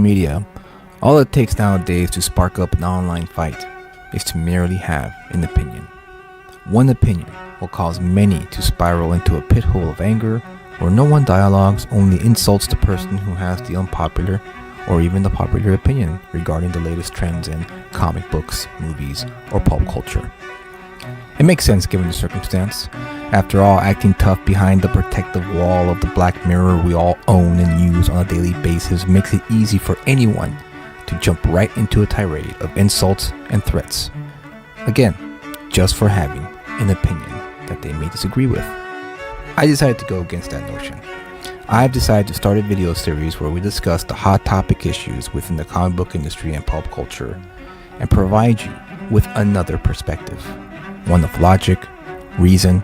media, all it takes nowadays to spark up an online fight is to merely have an opinion. One opinion will cause many to spiral into a pit hole of anger where no one dialogues, only insults the person who has the unpopular or even the popular opinion regarding the latest trends in comic books, movies, or pulp culture. It makes sense given the circumstance. After all, acting tough behind the protective wall of the black mirror we all own and use on a daily basis makes it easy for anyone to jump right into a tirade of insults and threats. Again, just for having an opinion that they may disagree with. I decided to go against that notion. I've decided to start a video series where we discuss the hot topic issues within the comic book industry and pulp culture and provide you with another perspective. One of logic, reason,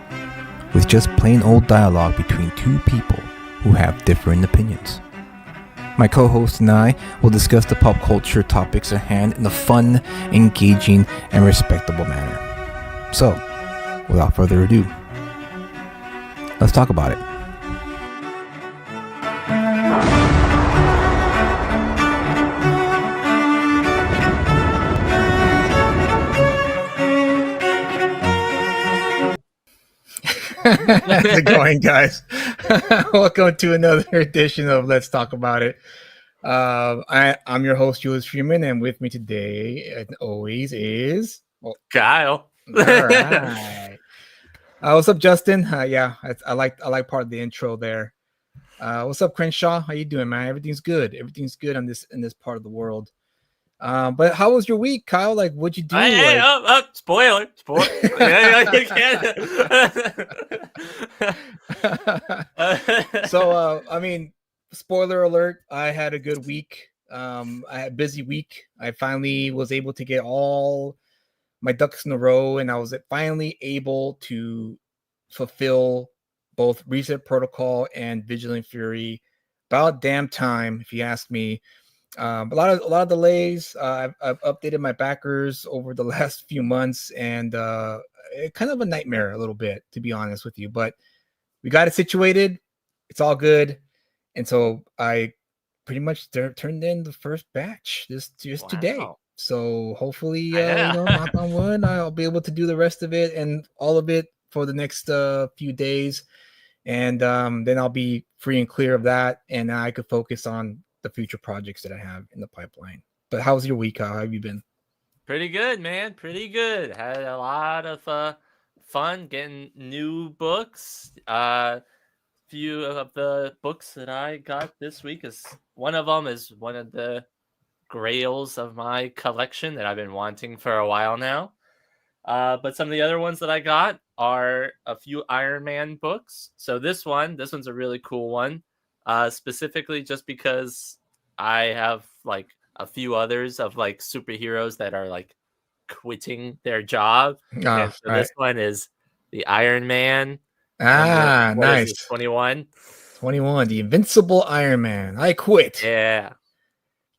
with just plain old dialogue between two people who have different opinions. My co-host and I will discuss the pop culture topics at hand in a fun, engaging, and respectable manner. So, without further ado, let's talk about it. How's it going, guys? Welcome to another edition of Let's Talk About It. I'm your host, Julius Freeman, and with me today, as always, is Kyle. All right. What's up, Justin? I like part of the intro there. What's up, Crenshaw? How you doing, man? Everything's good. Everything's good in this part of the world. But how was your week, Kyle? Like, what'd you do? Spoiler. So, spoiler alert, I had a good week. I had a busy week. I finally was able to get all my ducks in a row, and I was finally able to fulfill both Reset Protocol and Vigilant Fury. About damn time, if you ask me. A lot of delays. I've updated my backers over the last few months, and kind of a nightmare a little bit, to be honest with you. But we got it situated. It's all good, and so I pretty much turned in the first batch just today. So hopefully, knock on wood, I'll be able to do the rest of it and all of it for the next few days, and then I'll be free and clear of that, and I could focus on the future projects that I have in the pipeline. But how's your week? How have you been? Pretty good, man. Pretty good. Had a lot of fun getting new books. Few of the books that I got this week is one of them is one of the grails of my collection that I've been wanting for a while now. But some of the other ones that I got are a few Iron Man books. So this one's a really cool one. Specifically just because I have like a few others of like superheroes that are like quitting their job. And so this one is the Iron Man. Nice. 21, the Invincible Iron Man. I quit. Yeah.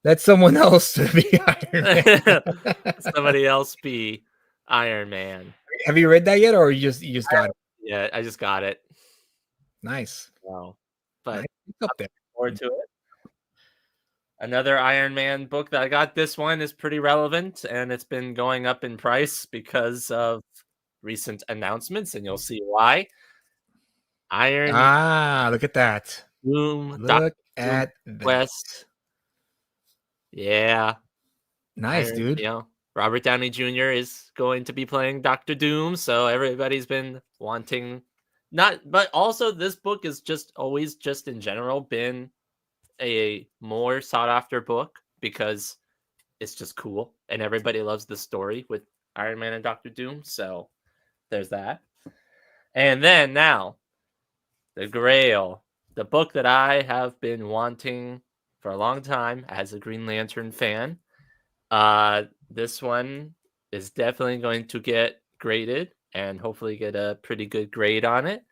Let someone else be Iron Man. Somebody else be Iron Man. Have you read that yet, or you just got it? Yeah, I just got it. Nice. Wow. But up there. Forward to it. Another Iron Man book that I got. This one is pretty relevant, and it's been going up in price because of recent announcements, and you'll see why. Look at that. Doom. Look at that. West. Yeah. Nice, dude. Robert Downey Jr. is going to be playing Dr. Doom, so everybody's been wanting. But also this book is always in general been a more sought after book because it's just cool and everybody loves the story with Iron Man and Dr. Doom. So there's that. And then now the Grail, the book that I have been wanting for a long time as a Green Lantern fan. This one is definitely going to get graded and hopefully get a pretty good grade on it.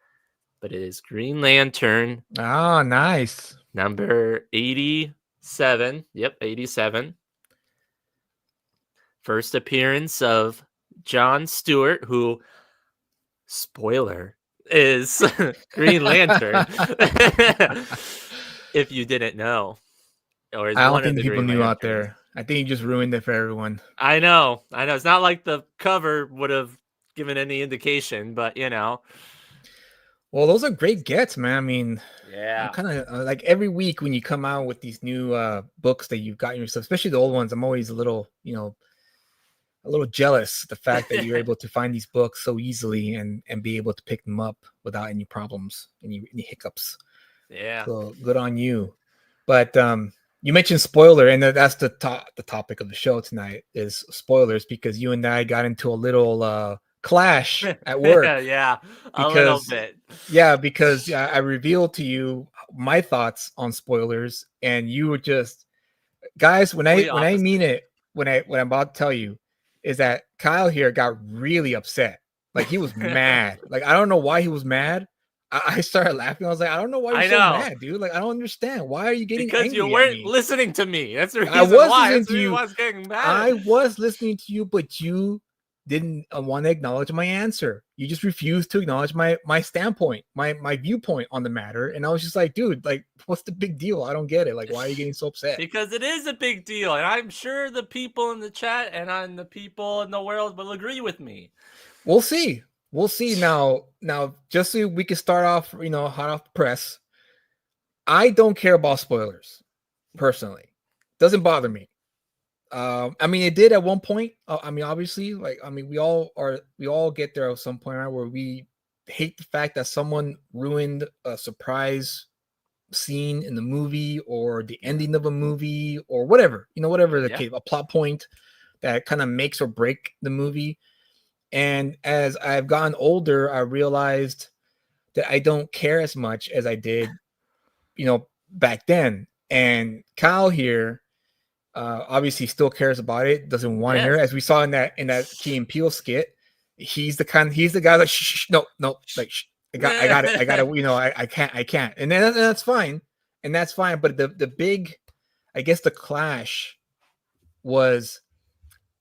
But it is Green Lantern. Oh, nice. Number 87. Yep, 87. First appearance of John Stewart, who, spoiler, is Green Lantern. If you didn't know. or is I don't one of think the the people Green knew out Lanterns. there. I think you just ruined it for everyone. I know. It's not like the cover would have given any indication, but Well, those are great gets, man. I mean, I'm yeah. kind of like every week when you come out with these new books that you've gotten yourself, especially the old ones, I'm always a little, a little jealous the fact that you're able to find these books so easily and be able to pick them up without any problems, any hiccups. Yeah. So good on you. But you mentioned spoiler, and that's the topic of the show tonight is spoilers, because you and I got into a little clash at work Yeah, a little because bit. because I revealed to you my thoughts on spoilers, and you were just, guys, when I Opposite. mean it, what I'm about to tell you is that Kyle here got really upset. Like he was mad. Like I don't know why he was mad. I started laughing. I was like, I don't know why you're so mad, dude. Like I don't understand. Why are you getting because you angry at weren't me? listening to me. That's the reason I was why. listening That's to the reason you. why I was getting mad. I was listening to you, but you didn't want to acknowledge my answer. You just refused to acknowledge my standpoint, my viewpoint on the matter. And I was just like, dude, like, what's the big deal? I don't get it. Like, why are you getting so upset? Because it is a big deal, and I'm sure the people in the chat and the people in the world will agree with me. We'll see. We'll see. Now, just so we can start off, hot off the press. I don't care about spoilers, personally. Doesn't bother me. I mean, it did at one point. I mean, obviously, we all get there at some point, right, where we hate the fact that someone ruined a surprise scene in the movie or the ending of a movie or whatever, whatever the case, a plot point that kind of makes or break the movie. And as I've gotten older, I realized that I don't care as much as I did, back then. And Kyle here, obviously still cares about it, doesn't want to hear it, as we saw in that Key and Peele skit. He's the guy like, shh, no, like, shh, I got it, I can't, and then that's fine, But the big, I guess, the clash was,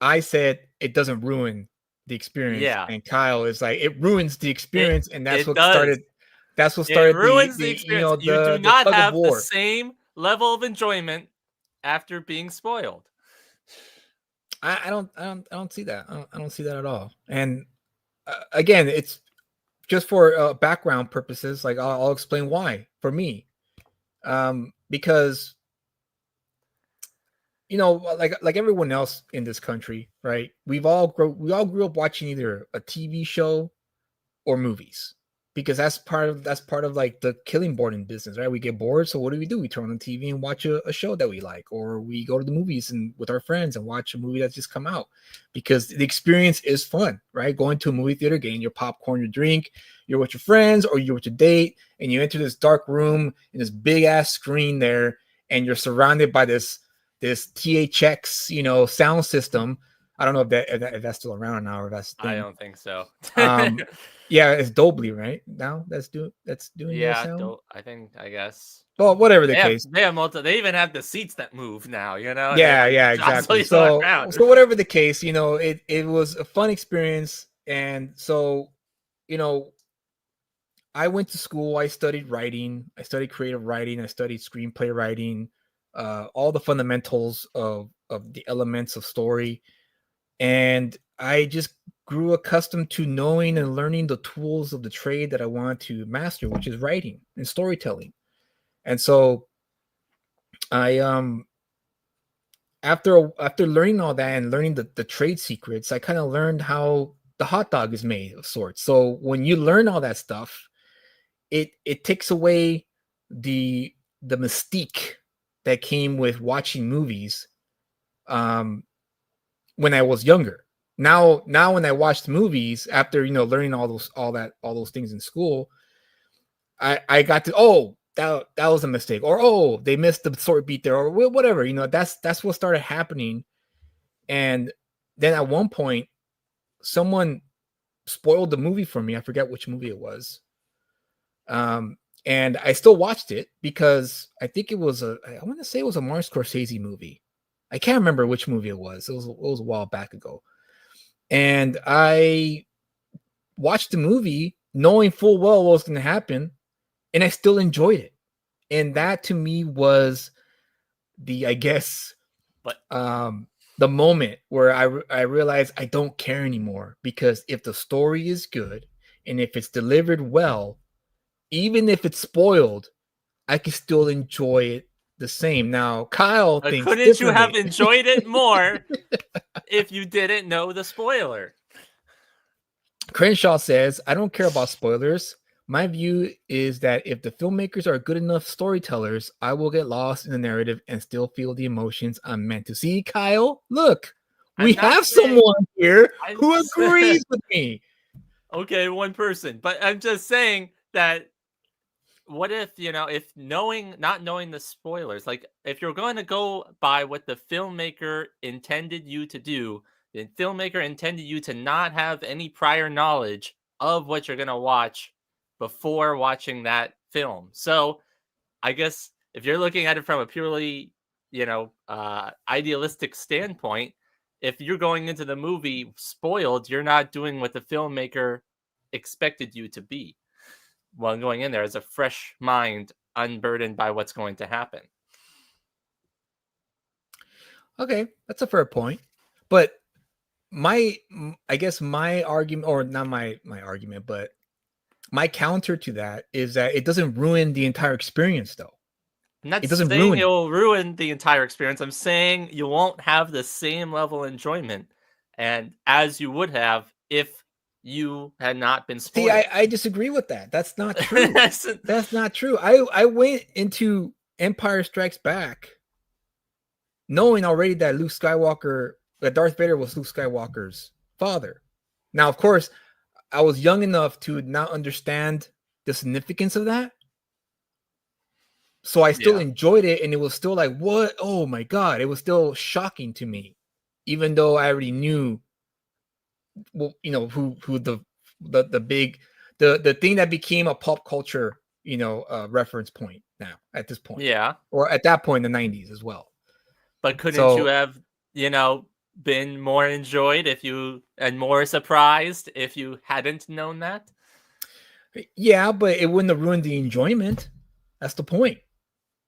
I said it doesn't ruin the experience, and Kyle is like, it ruins the experience, and that's what started. That's what started. It ruins the experience. You do not have the same level of enjoyment after being spoiled. I don't see that. I don't see that at all. And again, it's just for background purposes. Like I'll explain why for me, because like everyone else in this country, right? We all grew up watching either a TV show or movies, because that's part of like the killing boredom business, right? We get bored, so what do? We turn on the TV and watch a show that we like, or we go to the movies and with our friends and watch a movie that's just come out, because the experience is fun, right? Going to a movie theater, getting your popcorn, your drink, you're with your friends or you're with your date, and you enter this dark room in this big ass screen there, and you're surrounded by this THX, sound system. I don't know if that's still around now, or that's. I don't think so. Yeah, it's Dolby right now. That's doing. Yeah, sound. I guess. Well, whatever the case. They have They even have the seats that move now. Yeah, exactly. So whatever the case, it was a fun experience, and so, I went to school. I studied writing. I studied creative writing. I studied screenplay writing. All the fundamentals of the elements of story, and I just grew accustomed to knowing and learning the tools of the trade that I wanted to master, which is writing and storytelling. And so I after learning all that and learning the trade secrets, I kind of learned how the hot dog is made of sorts. So when you learn all that stuff, it takes away the mystique that came with watching movies when I was younger. Now when I watched movies after learning all those things in school, I got to, that was a mistake, or they missed the sword beat there, or whatever. That's what started happening. And then at one point, someone spoiled the movie for me. I forget which movie it was. And I still watched it because I think I want to say it was a Martin Scorsese movie. I can't remember which movie it was. It was a while back ago. And I watched the movie knowing full well what was going to happen, and I still enjoyed it. And that to me was the I guess But the moment where I realized I don't care anymore, because if the story is good and if it's delivered well, even if it's spoiled, I can still enjoy it the same. Now, Kyle thinks couldn't you have differently. enjoyed it more if you didn't know the spoiler? Crenshaw says, I don't care about spoilers. My view is that if the filmmakers are good enough storytellers, I will get lost in the narrative and still feel the emotions I'm meant to see. Kyle, look, we I'm not have saying- someone here I'm who s- agrees with me. Okay, one person. But I'm just saying that what if, if not knowing the spoilers, like if you're going to go by what the filmmaker intended you to do, the filmmaker intended you to not have any prior knowledge of what you're going to watch before watching that film. So I guess if you're looking at it from a purely, idealistic standpoint, if you're going into the movie spoiled, you're not doing what the filmmaker expected you to be while going in there as a fresh mind, unburdened by what's going to happen. Okay, that's a fair point. But I guess my argument, or not my argument, but my counter to that is that it doesn't ruin the entire experience, though. I'm not It doesn't saying ruin it. it'll ruin the entire experience. I'm saying you won't have the same level of enjoyment and as you would have if you had not been spoiled. See, I disagree with that. That's not true. That's not true. I went into Empire Strikes Back knowing already that Darth Vader was Luke Skywalker's father. Now, of course, I was young enough to not understand the significance of that. So I still enjoyed it, and it was still like, what? Oh my God. It was still shocking to me, even though I already knew, well, who the thing that became a pop culture, reference point now at this point. Yeah. Or at that point in the 90s as well. But couldn't you have, been more enjoyed and more surprised if you hadn't known that? Yeah, but it wouldn't have ruined the enjoyment. That's the point.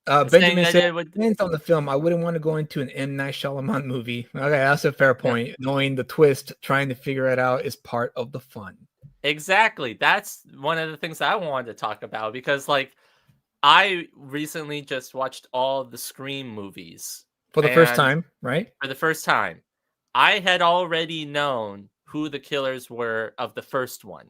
Benjamin said, depends on the film. I wouldn't want to go into an M. Night Shyamalan movie. Okay, that's a fair point. Yeah. Knowing the twist, trying to figure it out is part of the fun. Exactly. That's one of the things that I wanted to talk about, because I recently just watched all the Scream movies. For the first time, right? For the first time. I had already known who the killers were of the first one.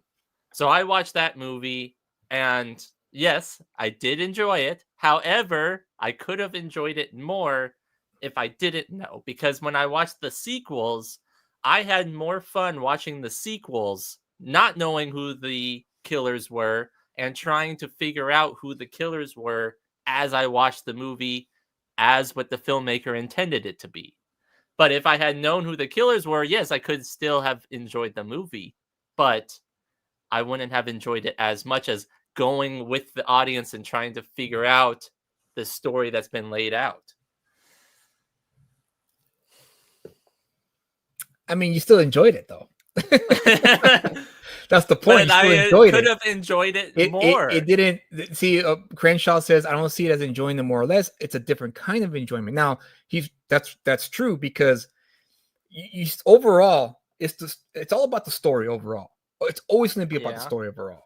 So I watched that movie, and yes, I did enjoy it. However, I could have enjoyed it more if I didn't know, because when I watched the sequels, I had more fun watching the sequels, not knowing who the killers were and trying to figure out who the killers were as I watched the movie, as what the filmmaker intended it to be. But if I had known who the killers were, yes, I could still have enjoyed the movie, but I wouldn't have enjoyed it as much as going with the audience and trying to figure out the story that's been laid out. I mean, you still enjoyed it, though. That's the point. I could have enjoyed it more. It didn't. See, Crenshaw says, I don't see it as enjoying them more or less. It's a different kind of enjoyment. Now, that's true, because you overall, it's all about the story overall. It's always going to be about the story overall.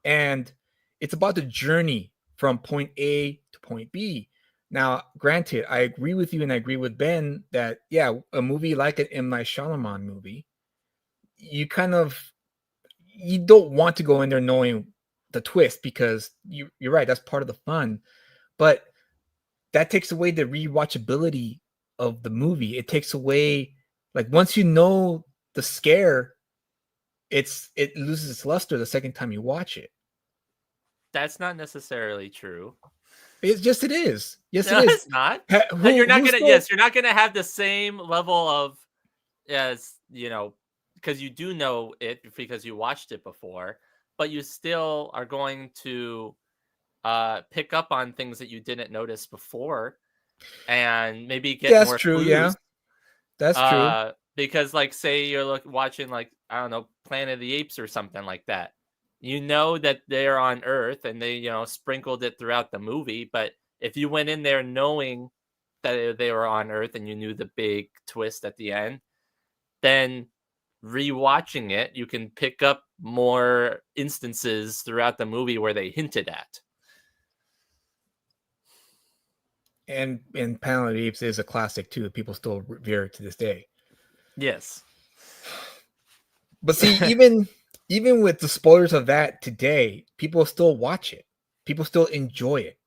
And it's about the journey from point A to point B. Now, granted, I agree with you, and I agree with Ben that, yeah, a movie like an M. Night Shyamalan movie, you don't want to go in there knowing the twist, because you're right, that's part of the fun. But that takes away the rewatchability of the movie. It takes away, like, once you know the scare, it loses its luster the second time you watch it. That's not necessarily true. It is. Yes, no, it is. It's not. You're not gonna have the same level of, because you do know it because you watched it before, but you still are going to pick up on things that you didn't notice before, and maybe get more true. clues. Yeah, that's true. Because, say you're watching, I don't know, Planet of the Apes or something like that. You know that they're on Earth, and they sprinkled it throughout the movie. But if you went in there knowing that they were on Earth and you knew the big twist at the end, then rewatching it, you can pick up more instances throughout the movie where they hinted at. And Planet of the Apes is a classic too. People still revere it to this day. Yes. But see, even with the spoilers of that today, people still watch it. People still enjoy it.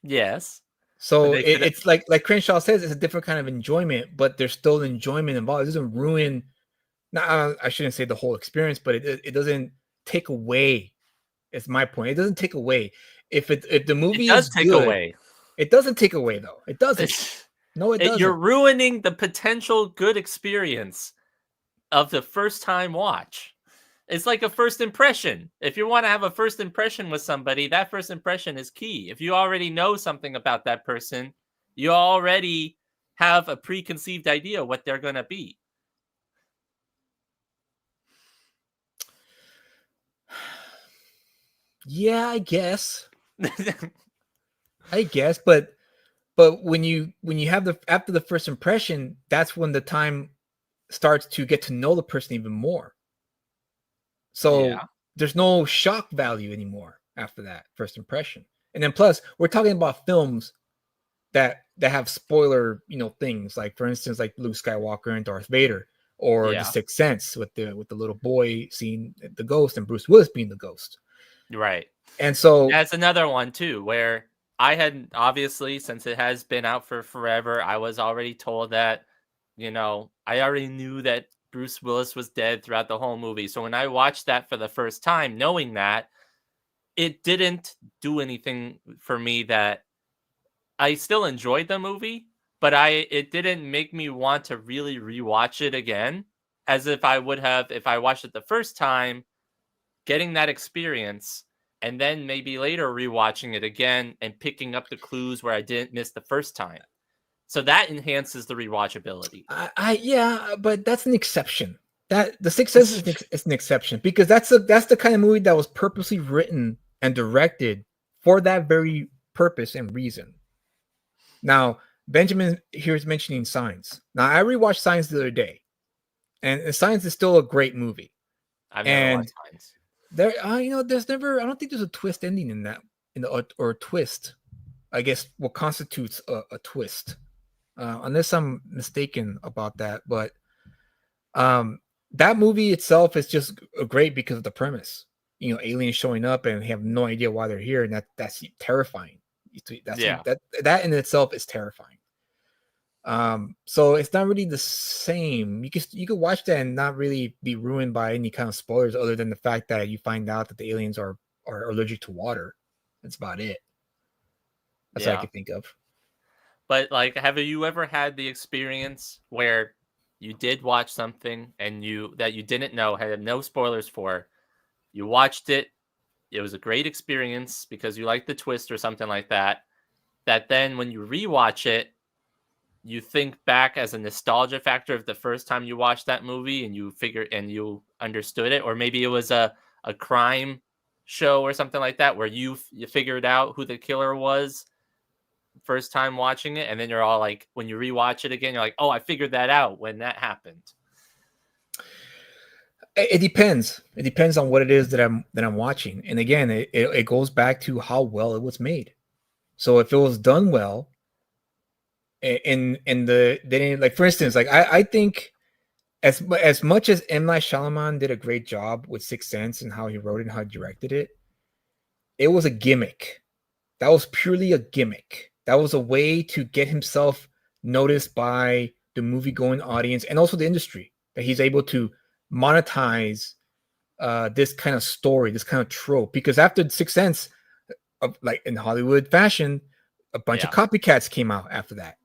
Yes. So it's like Crenshaw says, it's a different kind of enjoyment, but there's still enjoyment involved. It doesn't ruin. Now, I shouldn't say the whole experience, but it doesn't take away. It's my point. It doesn't take away. If the movie does is take good, away. It doesn't take away though. It doesn't. No, it doesn't. You're ruining the potential good experience of the first time watch. It's like a first impression. If you want to have a first impression with somebody, that first impression is key. If you already know something about that person, you already have a preconceived idea what they're going to be. Yeah, I guess. But when you have after the first impression, that's when the time starts to get to know the person even more. So there's no shock value anymore after that first impression. And then plus, we're talking about films that have spoiler, things like, for instance, like Luke Skywalker and Darth Vader, or The Sixth Sense with the little boy seeing the ghost and Bruce Willis being the ghost. Right. And so that's another one too, where I had, obviously, since it has been out for forever, I was already told that, I already knew that Bruce Willis was dead throughout the whole movie. So when I watched that for the first time, knowing that, it didn't do anything for me. That I still enjoyed the movie, but it didn't make me want to really rewatch it again, as if I would have if I watched it the first time, getting that experience, and then maybe later rewatching it again and picking up the clues where I didn't miss the first time. So that enhances the rewatchability. Yeah, but that's an exception. That The Sixth Sense is an exception, because that's the kind of movie that was purposely written and directed for that very purpose and reason. Now, Benjamin here is mentioning Signs. Now, I rewatched Signs the other day, and Signs is still a great movie. I've never watched Signs. There's never. I don't think there's a twist ending in that, or a twist. I guess what constitutes a twist, unless I'm mistaken about that. But that movie itself is just great because of the premise. Aliens showing up and have no idea why they're here, and that's terrifying. That in itself is terrifying. So it's not really the same. You could watch that and not really be ruined by any kind of spoilers, other than the fact that you find out that the aliens are allergic to water. That's about it. That's what I can think of. But have you ever had the experience where you did watch something and that you didn't know, had no spoilers for, you watched it, it was a great experience because you liked the twist or something like that, that then when you rewatch it, you think back as a nostalgia factor of the first time you watched that movie and you understood it, or maybe it was a crime show or something like that where you figured out who the killer was first time watching it, and then you're all like, when you rewatch it again, you're like, oh, I figured that out when that happened. It depends. It depends on what it is that I'm watching, and again, it goes back to how well it was made. So if it was done well, for instance, I think as much as M. Night Shyamalan did a great job with Sixth Sense and how he wrote it and how he directed it, it was a gimmick. That was purely a gimmick. That was a way to get himself noticed by the movie-going audience and also the industry, that he's able to monetize this kind of story, this kind of trope. Because after Sixth Sense, like in Hollywood fashion, a bunch of copycats came out after that.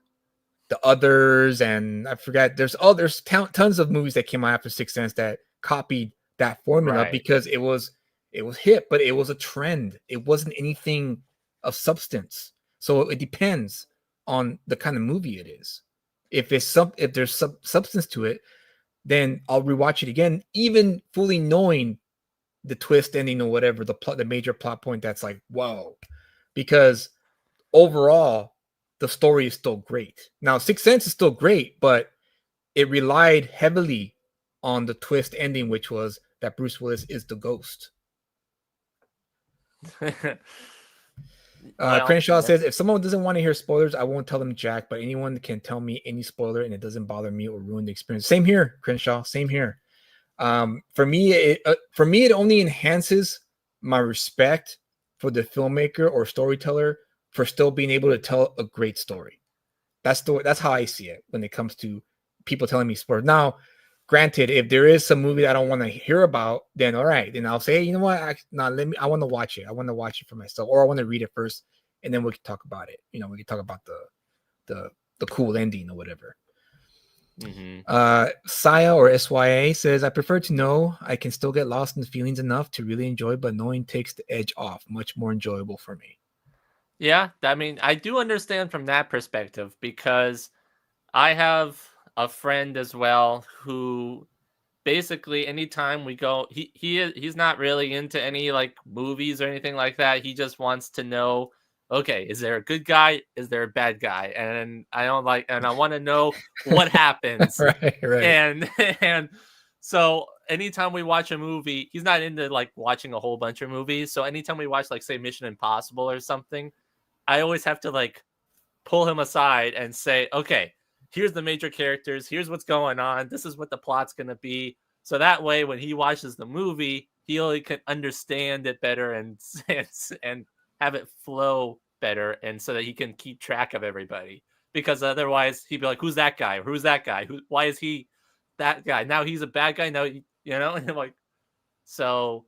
The Others, and I forgot, there's tons of movies that came out after Sixth Sense that copied that formula, because it was hip, but it was a trend. It wasn't anything of substance. So it depends on the kind of movie it is. If there's substance to it, then I'll rewatch it again, even fully knowing the twist ending or whatever, the major plot point that's like, whoa. Because overall, the story is still great. Now, Sixth Sense is still great, but it relied heavily on the twist ending, which was that Bruce Willis is the ghost. Well, Crenshaw yeah. says, if someone doesn't want to hear spoilers, I won't tell them jack, but anyone can tell me any spoiler and it doesn't bother me or ruin the experience. Same here, Crenshaw. Same here. For me, it only enhances my respect for the filmmaker or storyteller for still being able to tell a great story. That's how I see it when it comes to people telling me spoilers. Now, granted, if there is some movie that I don't want to hear about, then all right, then I'll say, hey, you know what? I want to watch it. I want to watch it for myself, or I want to read it first, and then we can talk about it. You know, we can talk about the cool ending or whatever. Saya or SYA says, I prefer to know I can still get lost in the feelings enough to really enjoy, but knowing takes the edge off. Much more enjoyable for me. Yeah, I mean, I do understand from that perspective because I have a friend as well who basically anytime we go, he's not really into any like movies or anything like that. He just wants to know, okay, is there a good guy? Is there a bad guy? And I want to know what happens. right. And so anytime we watch a movie, he's not into like watching a whole bunch of movies. So anytime we watch like say Mission Impossible or something, I always have to like pull him aside and say, okay, here's the major characters. Here's what's going on. This is what the plot's going to be. So that way, when he watches the movie, he can understand it better and have it flow better. And so that he can keep track of everybody, because otherwise he'd be like, who's that guy? Who's that guy? Why is he that guy? Now he's a bad guy. Now, and like, so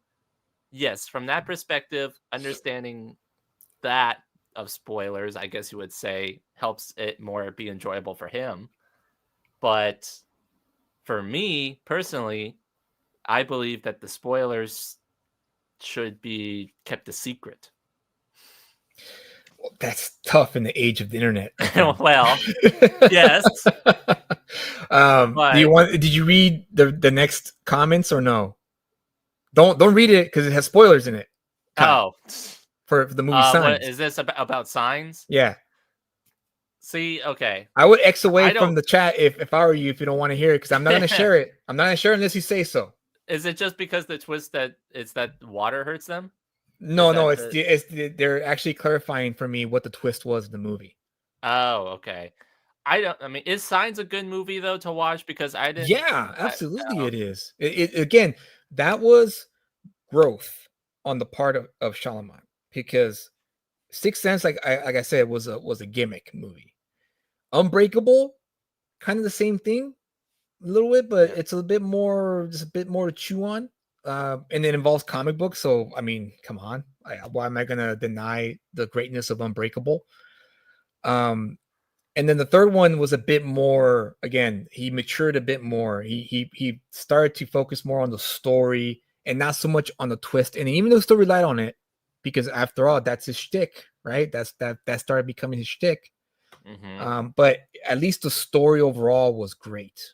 yes, from that perspective, understanding that of spoilers, I guess you would say, helps it more be enjoyable for him. But for me personally, I believe that the spoilers should be kept a secret. Well, that's tough in the age of the internet. Well, yes. Did you read the next comments or no? Don't read it because it has spoilers in it. Oh. For the movie Signs. What is this about Signs? Yeah. See, okay. I would X away from the chat if I were you, if you don't want to hear it, because I'm not going to share it. I'm not going to share it unless you say so. Is it just because the twist that it's that water hurts them? No, they're actually clarifying for me what the twist was in the movie. Oh, okay. I mean, is Signs a good movie though to watch? Because I didn't. Yeah, absolutely, it is. It again, that was growth on the part of Shyamalan, because Sixth Sense, like I said, was a gimmick movie. Unbreakable, kind of the same thing, a little bit, but it's a bit more to chew on. And it involves comic books, so I mean, come on, why am I gonna deny the greatness of Unbreakable? And then the third one was a bit more. Again, he matured a bit more. He started to focus more on the story and not so much on the twist. And even though he still relied on it, because after all, that's his shtick, right? That started becoming his shtick. Mm-hmm. But at least the story overall was great,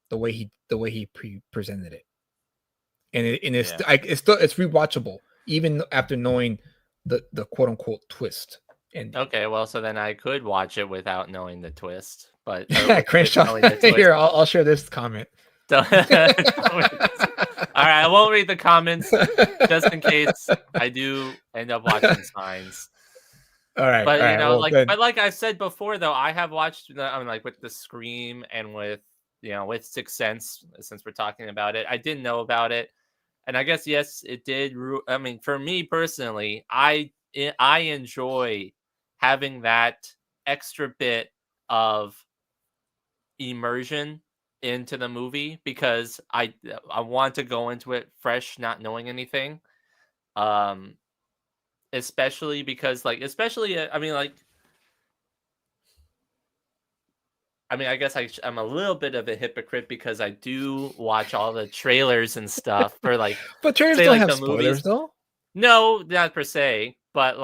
the way he presented it, and it's rewatchable even after knowing the quote unquote twist. And okay, well, so then I could watch it without knowing the twist. But Crenshaw, here I'll share this comment. All right, I won't read the comments just in case I do end up watching Signs. All right, but but like I said before, though, I have watched. I mean, like with The Scream and with Sixth Sense. Since we're talking about it, I didn't know about it, and I guess yes, it did. I mean, for me personally, I enjoy having that extra bit of immersion into the movie because I want to go into it fresh, not knowing anything. Especially because I guess I'm a little bit of a hypocrite because I do watch all the trailers and stuff for like. But trailers don't have spoilers, though. No, not per se, but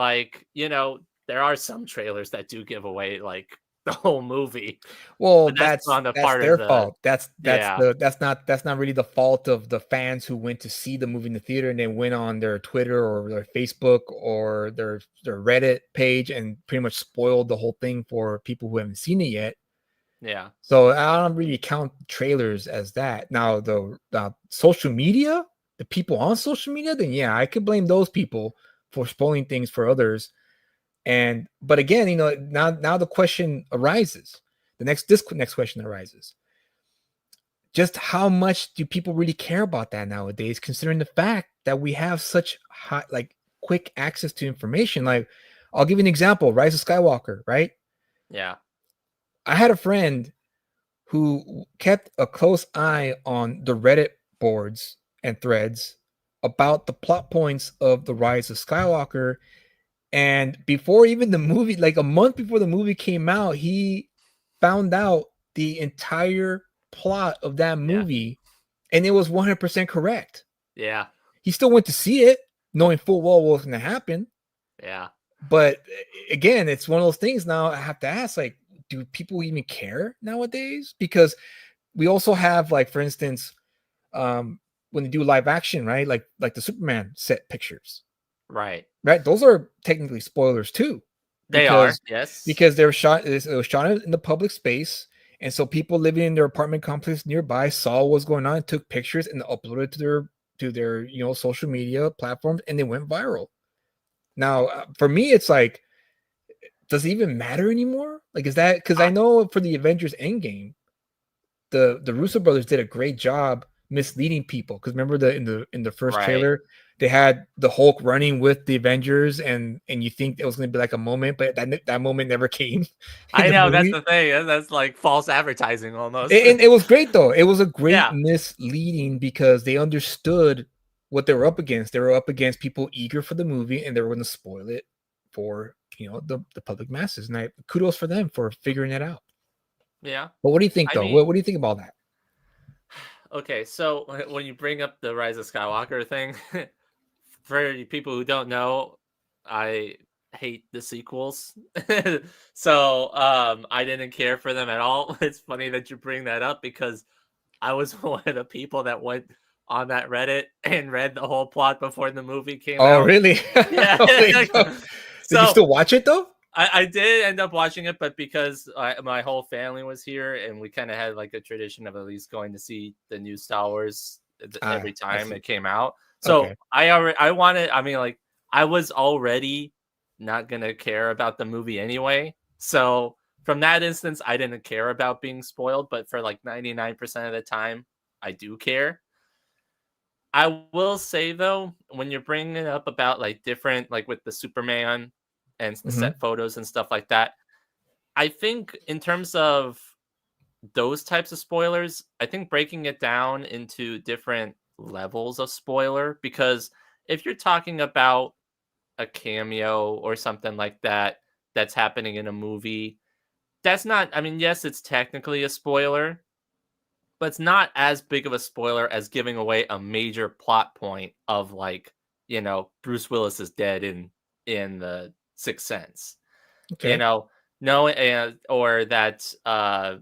there are some trailers that do give away like the whole movie. Well, But that's on the that's part of their the fault. That's yeah, that's not really the fault of the fans who went to see the movie in the theater and then went on their Twitter or their Facebook or their Reddit page and pretty much spoiled the whole thing for people who haven't seen it yet. yeah, So I don't really count trailers as that. Now the social media, the people on social media, then yeah, I could blame those people for spoiling things for others. And but again, now the question arises. This next question arises. Just how much do people really care about that nowadays, considering the fact that we have such high, like quick access to information? Like, I'll give you an example: Rise of Skywalker, right? yeah, I had a friend who kept a close eye on the Reddit boards and threads about the plot points of the Rise of Skywalker. And before even the movie, like a month before the movie came out, he found out the entire plot of that movie, and it was 100% correct. yeah, He still went to see it, knowing full well what was going to happen. yeah. But again, it's one of those things now I have to ask, like, do people even care nowadays? Because we also have, like, for instance, when they do live action, right? Like the Superman set pictures. Right. Right, those are technically spoilers too, They are, because yes. because they were shot. It was shot in the public space, and so people living in their apartment complex nearby saw what was going on, took pictures, and uploaded to their social media platforms, and they went viral. Now, for me, it's like, does it even matter anymore? Like, is that because I know for the Avengers Endgame, the Russo brothers did a great job misleading people. Because remember in the first Right. trailer, they had the Hulk running with the Avengers, and you think it was going to be like a moment, but that moment never came. I The know, that's movie. the thing. That's like false advertising almost. And it was great though. It was a great Yeah. misleading because they understood what they were up against. They were up against people eager for the movie, and they were going to spoil it for the public masses. And kudos for them for figuring it out. Yeah. But what do you think I though? mean- What do you think about that? Okay, so when you bring up the Rise of Skywalker thing, for people who don't know, I hate the sequels. So I didn't care for them at all. It's funny that you bring that up because I was one of the people that went on that Reddit and read the whole plot before the movie came out. Oh, really? Yeah. Did you still watch it though? I did end up watching it, but because my whole family was here and we kind of had like a tradition of at least going to see the new Star Wars every time it came out. So Okay. I was already not going to care about the movie anyway. So from that instance, I didn't care about being spoiled, but for like 99% of the time, I do care. I will say though, when you're bringing it up about like different, like with the Superman and the set photos and stuff like that, I think in terms of those types of spoilers, I think breaking it down into different levels of spoiler, because if you're talking about a cameo or something like that that's happening in a movie, that's not, I mean, yes, it's technically a spoiler, but it's not as big of a spoiler as giving away a major plot point of like, Bruce Willis is dead in the Sixth Sense. Okay. Or that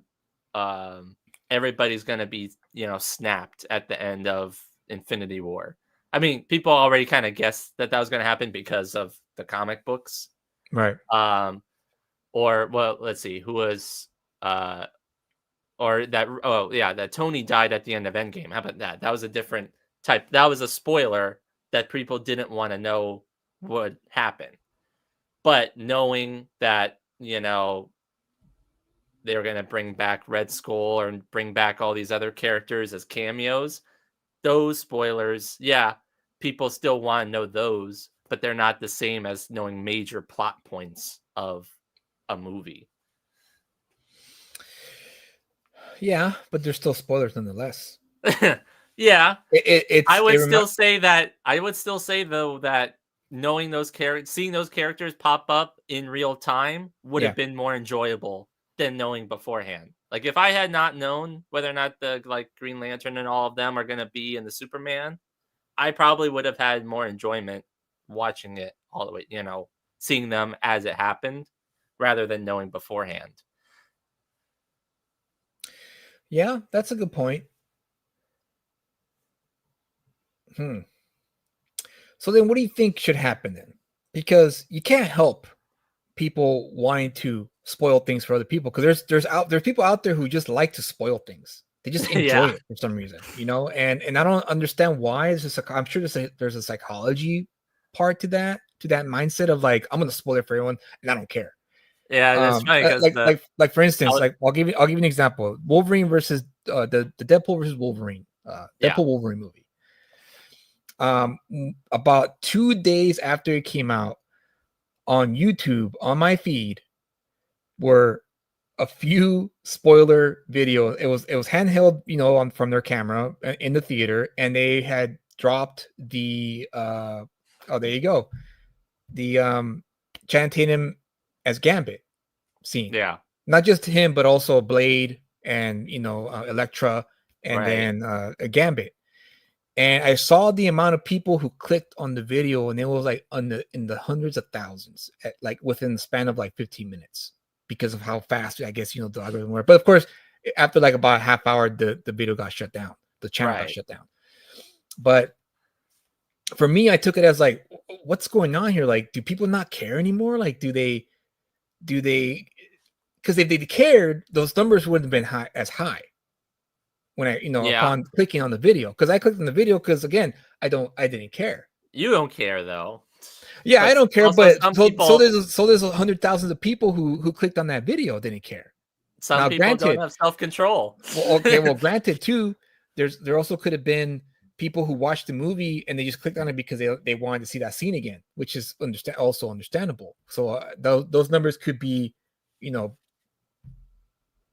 everybody's gonna be snapped at the end of Infinity War. I mean, people already kind of guessed that was gonna happen because of the comic books. Right. Or well, let's see, who was or that that Tony died at the end of Endgame. How about that? That was a different type. That was a spoiler that people didn't want to know would happen. But knowing that, they were going to bring back Red Skull or bring back all these other characters as cameos, those spoilers, yeah, people still want to know those, but they're not the same as knowing major plot points of a movie. Yeah, but there's still spoilers nonetheless. Yeah. I would still say though that knowing those characters, seeing those characters pop up in real time would have been more enjoyable than knowing beforehand. Like if I had not known whether or not the like Green Lantern and all of them are going to be in the Superman, I probably would have had more enjoyment watching it all the way, seeing them as it happened rather than knowing beforehand. Yeah, that's a good point. Hmm. So then what do you think should happen then? Because you can't help people wanting to spoil things for other people, because there's people out there who just like to spoil things. They just enjoy Yeah. it for some reason, and I don't understand why. It's just I'm sure there's a psychology part to that mindset of like, I'm gonna spoil it for everyone and I don't care. Yeah, it's funny because Like for instance, I'll- like I'll give you an example. Wolverine versus the Deadpool versus Wolverine, yeah, Deadpool Wolverine movie. About 2 days after it came out on YouTube on my feed were a few spoiler videos. It was handheld, from their camera in the theater, and they had dropped the oh, there you go, the Channing Tatum as Gambit scene. yeah, Not just him, but also Blade and Elektra, and right. then a Gambit. And I saw the amount of people who clicked on the video, and it was like in the hundreds of thousands, like within the span of like 15 minutes, because of how fast, I guess, the algorithm worked. But of course, after like about a half hour, the video got shut down. The channel got Right. shut down. But for me, I took it as like, what's going on here? Like, do people not care anymore? Like, do they? Because if they cared, those numbers wouldn't have been as high when I, Yeah. upon clicking on the video. Because I clicked on the video because, again, I didn't care. You don't care though. Yeah, But I don't care, also but some so people, there's 100,000 of people who clicked on that video didn't care. some Now, people don't granted, have self-control. well, granted too, there also could have been people who watched the movie and they just clicked on it because they wanted to see that scene again, which is also understandable. So those numbers could be,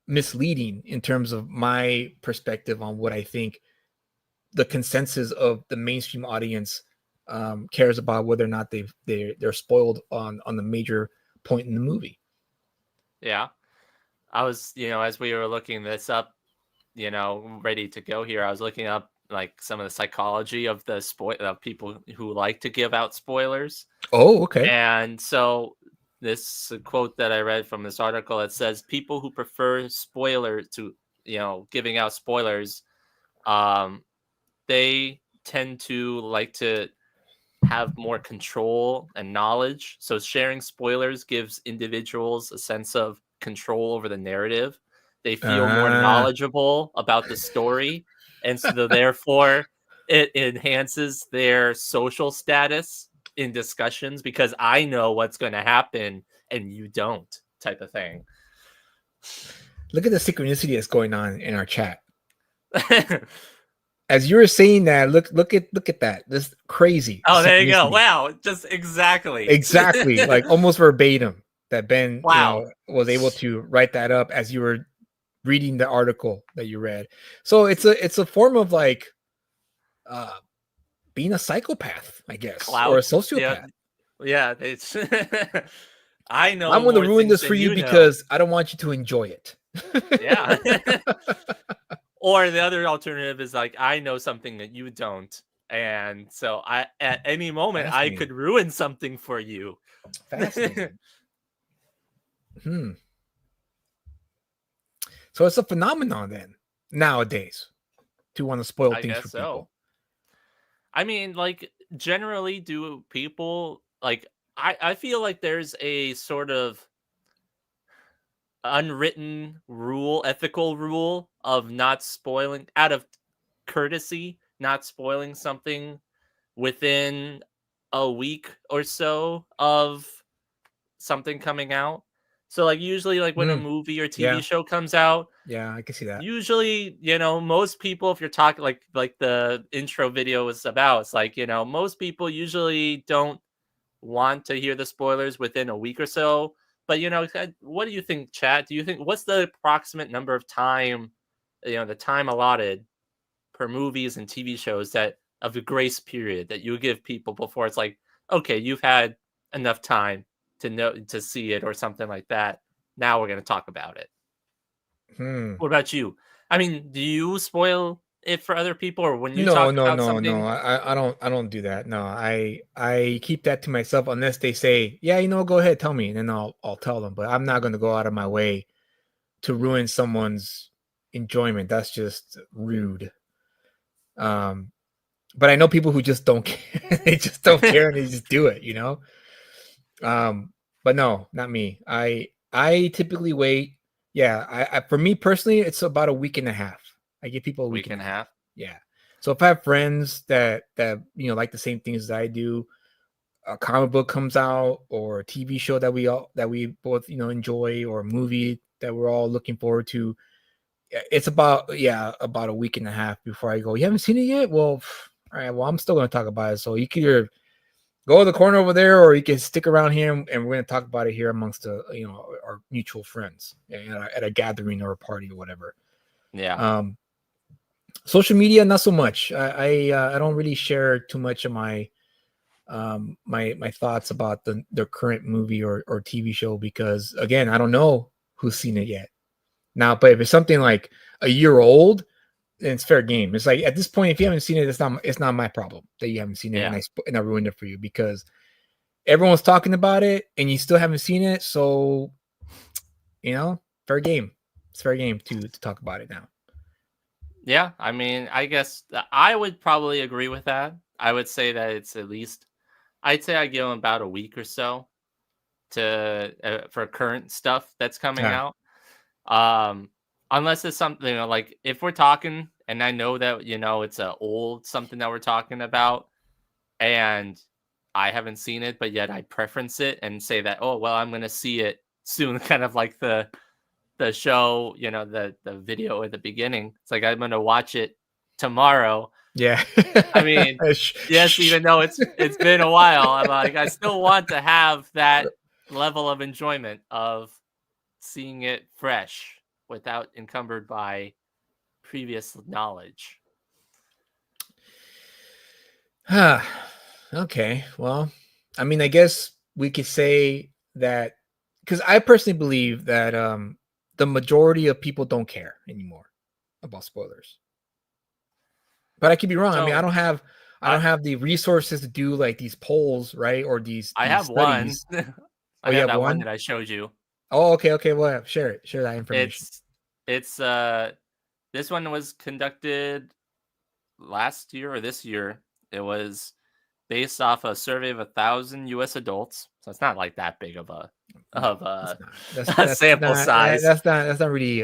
misleading in terms of my perspective on what I think the consensus of the mainstream audience cares about, whether or not they're spoiled on the major point in the movie. Yeah. I was, as we were looking this up, ready to go here, I was looking up like some of the psychology of of people who like to give out spoilers. Oh, okay. And so this quote that I read from this article, it says people who prefer spoilers to, giving out spoilers, they tend to like to have more control and knowledge. So sharing spoilers gives individuals a sense of control over the narrative. They feel more knowledgeable about the story, and so therefore it enhances their social status in discussions because I know what's going to happen and you don't, type of thing. Look at the synchronicity that's going on in our chat. As you were saying that, look at that. This crazy. Oh, there you go. Wow, just exactly. Like almost verbatim that Ben Wow. was able to write that up as you were reading the article that you read. So it's a form of like being a psychopath, I guess, or a sociopath. Yeah, it's I know. I'm going to ruin this for you because I don't want you to enjoy it. Yeah. Or the other alternative is like, I know something that you don't, and so at any moment I could ruin something for you. Fascinating. So it's a phenomenon then nowadays to want to spoil things for people. I mean, like, generally, do people like? I feel like there's a sort of unwritten rule, ethical rule of not spoiling, out of courtesy, not spoiling something within a week or so of something coming out. So like usually like when a movie or TV show comes out, I can see that. Usually, most people, if you're talking like the intro video was about, it's like, most people usually don't want to hear the spoilers within a week or so. But what do you think, chat? Do you think what's the approximate number of time, the time allotted per movies and TV shows that of the grace period that you give people before it's like, okay, you've had enough time to see it or something like that. Now we're going to talk about it. What about you? I mean, do you spoil it for other people, or when you talk about something? No. I don't do that. No, I keep that to myself unless they say, yeah, go ahead, tell me, and then I'll tell them. But I'm not going to go out of my way to ruin someone's, enjoyment. That's just rude. But I know people who just don't care. They just don't care and they just do it, you know. But no, not me. I typically wait. Yeah, I for me personally, it's about a week and a half. I give people a Week and a half. Yeah. So if I have friends that like the same things that I do, a comic book comes out or a TV show that we both enjoy, or a movie that we're all looking forward to, it's about a week and a half before I go, you haven't seen it yet? Well, all right, well, I'm still going to talk about it. So you can either go to the corner over there, or you can stick around here and we're going to talk about it here amongst our mutual friends at a gathering or a party or whatever. Yeah. Social media, not so much. I don't really share too much of my my thoughts about the current movie or TV show, because again, I don't know who's seen it yet. Now, but if it's something like a year old, then it's fair game. It's like, at this point, if you haven't seen it, it's not my problem that you haven't seen it, and I ruined it for you, because everyone's talking about it and you still haven't seen it. So, fair game. It's fair game to talk about it now. Yeah, I mean, I guess I would probably agree with that. I would say that it's at least, I'd say I give them about a week or so to for current stuff that's coming out. Unless it's something like, if we're talking and I know that it's a old something that we're talking about and I haven't seen it, but yet I preference it and say that, oh well, I'm gonna see it soon, kind of like the show, the video at the beginning. It's like, I'm gonna watch it tomorrow. Yeah. I mean, yes, even though it's been a while, I'm like, I still want to have that level of enjoyment of seeing it fresh without encumbered by previous knowledge. Okay. Well, I mean, I guess we could say that, because I personally believe that the majority of people don't care anymore about spoilers. But I could be wrong. I mean, I don't have the resources to do like these polls, right? Or these have studies. one. I have that one that I showed you. Oh, okay. Well, share that information. It's this one was conducted last year or this year. It was based off a survey of 1,000 U.S. adults, so it's not like that big of a sample size. That's not really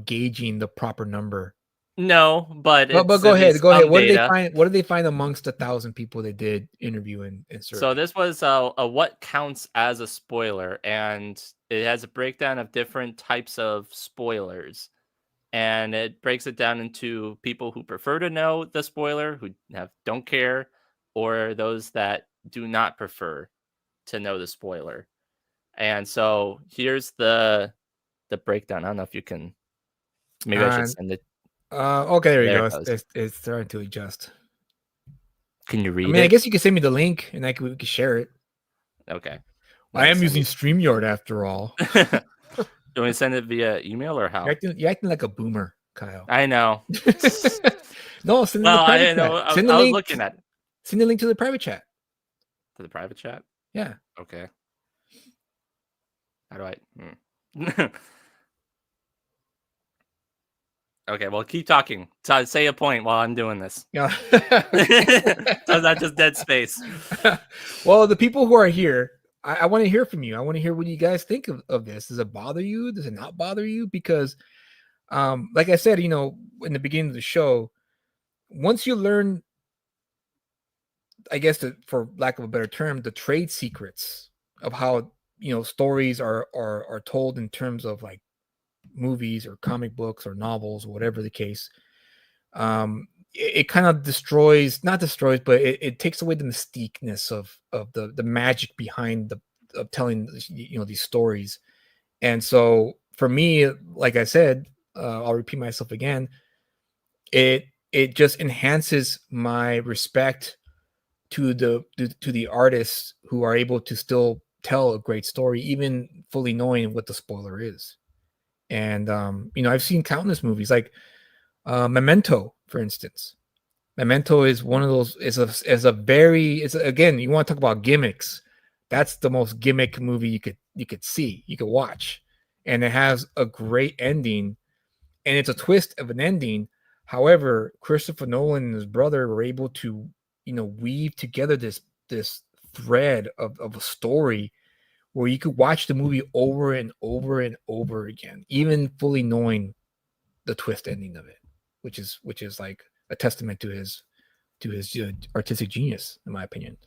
gauging the proper number. No, but go ahead. What did they find amongst 1,000 people they did interview and survey? So this was a what counts as a spoiler, and it has a breakdown of different types of spoilers, and it breaks it down into people who prefer to know the spoiler, who don't care, or those that do not prefer to know the spoiler. And so here's the breakdown. I don't know if you can. Maybe I should send it. Okay, there you go. It's starting to adjust. Can you read it? I mean, I guess you can send me the link and we can share it. Okay. I am using StreamYard after all. Do you want to send it via email or how? You're acting like a boomer, Kyle. I know. No, send it to the private chat. I was looking at it. Send the link to the private chat. To the private chat? Yeah. Okay. How do I... Okay, well, keep talking. So say a point while I'm doing this. Yeah. So that's just dead space. Well, the people who are here, I want to hear from you. I want to hear what you guys think of this. Does it bother you? Does it not bother you? Because, like I said, in the beginning of the show, once you learn, I guess, for lack of a better term, the trade secrets of how stories are told in terms of like movies or comic books or novels, or whatever the case, it kind of not destroys, but it takes away the mystiqueness of the magic behind of telling these stories. And so for me, like I said, I'll repeat myself again, it just enhances my respect to the artists who are able to still tell a great story, even fully knowing what the spoiler is. And I've seen countless movies, like Memento, for instance. Memento is one of those. Again, you want to talk about gimmicks. That's the most gimmick movie you could watch, you could watch, and it has a great ending. and it's a twist of an ending. However, Christopher Nolan and his brother were able to, weave together this thread of a story where you could watch the movie over and over and over again, even fully knowing the twist ending of it, which is like a testament to his artistic genius, in my opinion.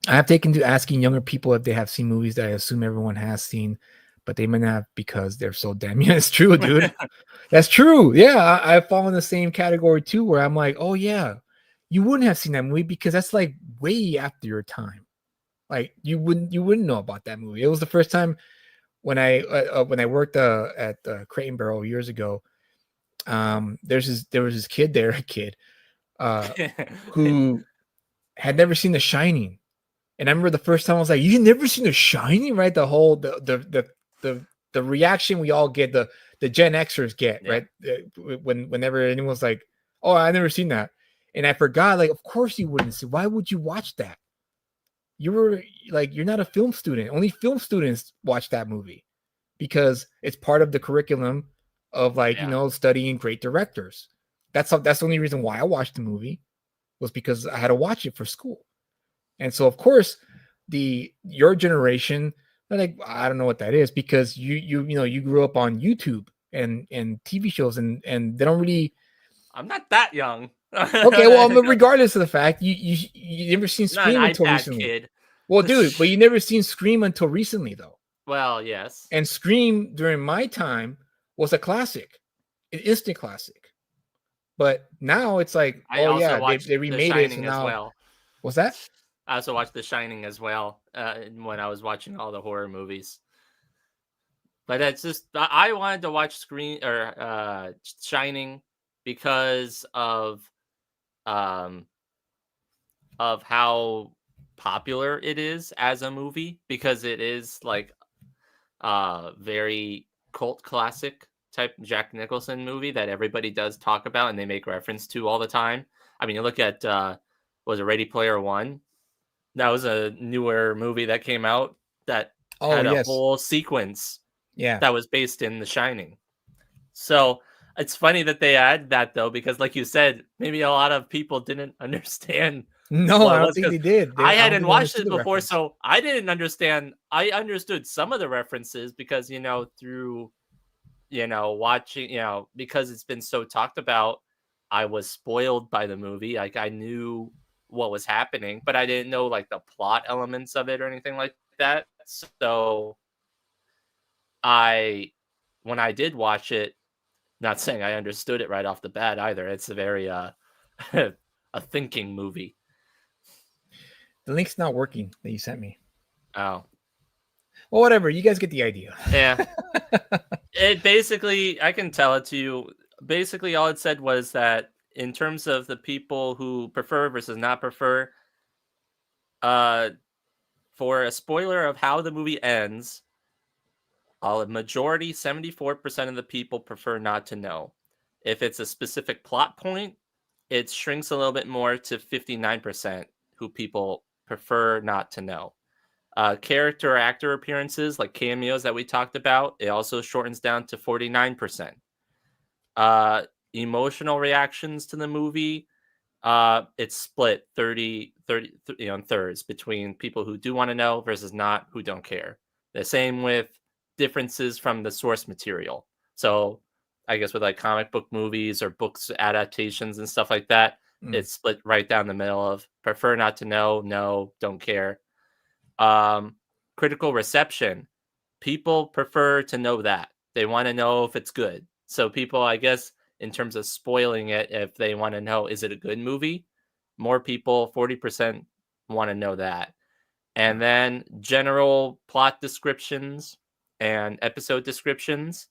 I have taken to asking younger people if they have seen movies that I assume everyone has seen, but they may not because they're so damn. Yeah, it's true, dude. That's true. Yeah, I fall in the same category too, where I'm like, oh yeah, you wouldn't have seen that movie because that's like way after your time. Like you wouldn't know about that movie. It was the first time when I worked at Crate and Barrel years ago. There was this kid there, who had never seen The Shining. And I remember the first time I was like, "You never seen The Shining?" Right? The whole the reaction we all get, the Gen Xers get, right? Whenever anyone's like, "Oh, I never seen that," and I forgot, like, of course you wouldn't see. Why would you watch that? You're not a film student. Only film students watch that movie because it's part of the curriculum of studying great directors. That's the only reason why I watched the movie, was because I had to watch it for school. And so, of course, your generation, like, I don't know what that is, because you grew up on YouTube and TV shows, and they don't really. I'm not that young. Okay, well, regardless of the fact, you never seen Scream until recently. Kid. Well, dude, but you never seen Scream until recently, though. Well, yes. And Scream during my time was a classic, an instant classic. But now it's like, they remade it. So now, well. What's that? I also watched The Shining as well when I was watching all the horror movies. But it's just, I wanted to watch Shining because of how popular it is as a movie, because it is like very cult classic type Jack Nicholson movie that everybody does talk about and they make reference to all the time. I mean, you look at was it Ready Player One? That was a newer movie that came out that had a whole sequence that was based in The Shining. So it's funny that they add that, though, because like you said, maybe a lot of people didn't understand. No, I don't think they did. I hadn't watched it before, so I didn't understand. I understood some of the references because, through, watching, because it's been so talked about, I was spoiled by the movie. Like, I knew what was happening, but I didn't know like the plot elements of it or anything like that. So when I did watch it, not saying I understood it right off the bat either. It's a very a thinking movie. The link's not working that you sent me. Oh. Well, whatever. You guys get the idea. Yeah. It basically, I can tell it to you. Basically, all it said was that in terms of the people who prefer versus not prefer, for a spoiler of how the movie ends, a majority, 74% of the people prefer not to know. If it's a specific plot point, it shrinks a little bit more to 59% who people prefer not to know. Character or actor appearances, like cameos that we talked about, it also shortens down to 49%. Emotional reactions to the movie, it's split 30 in thirds between people who do want to know versus not, who don't care. The same with differences from the source material. So I guess with like comic book movies or books adaptations and stuff like that, it's split right down the middle of prefer not to know, no, don't care. Critical reception, people prefer to know that. They want to know if it's good. So people, I guess, in terms of spoiling it, if they want to know, is it a good movie? More people, 40% want to know that. And then general plot descriptions and episode descriptions,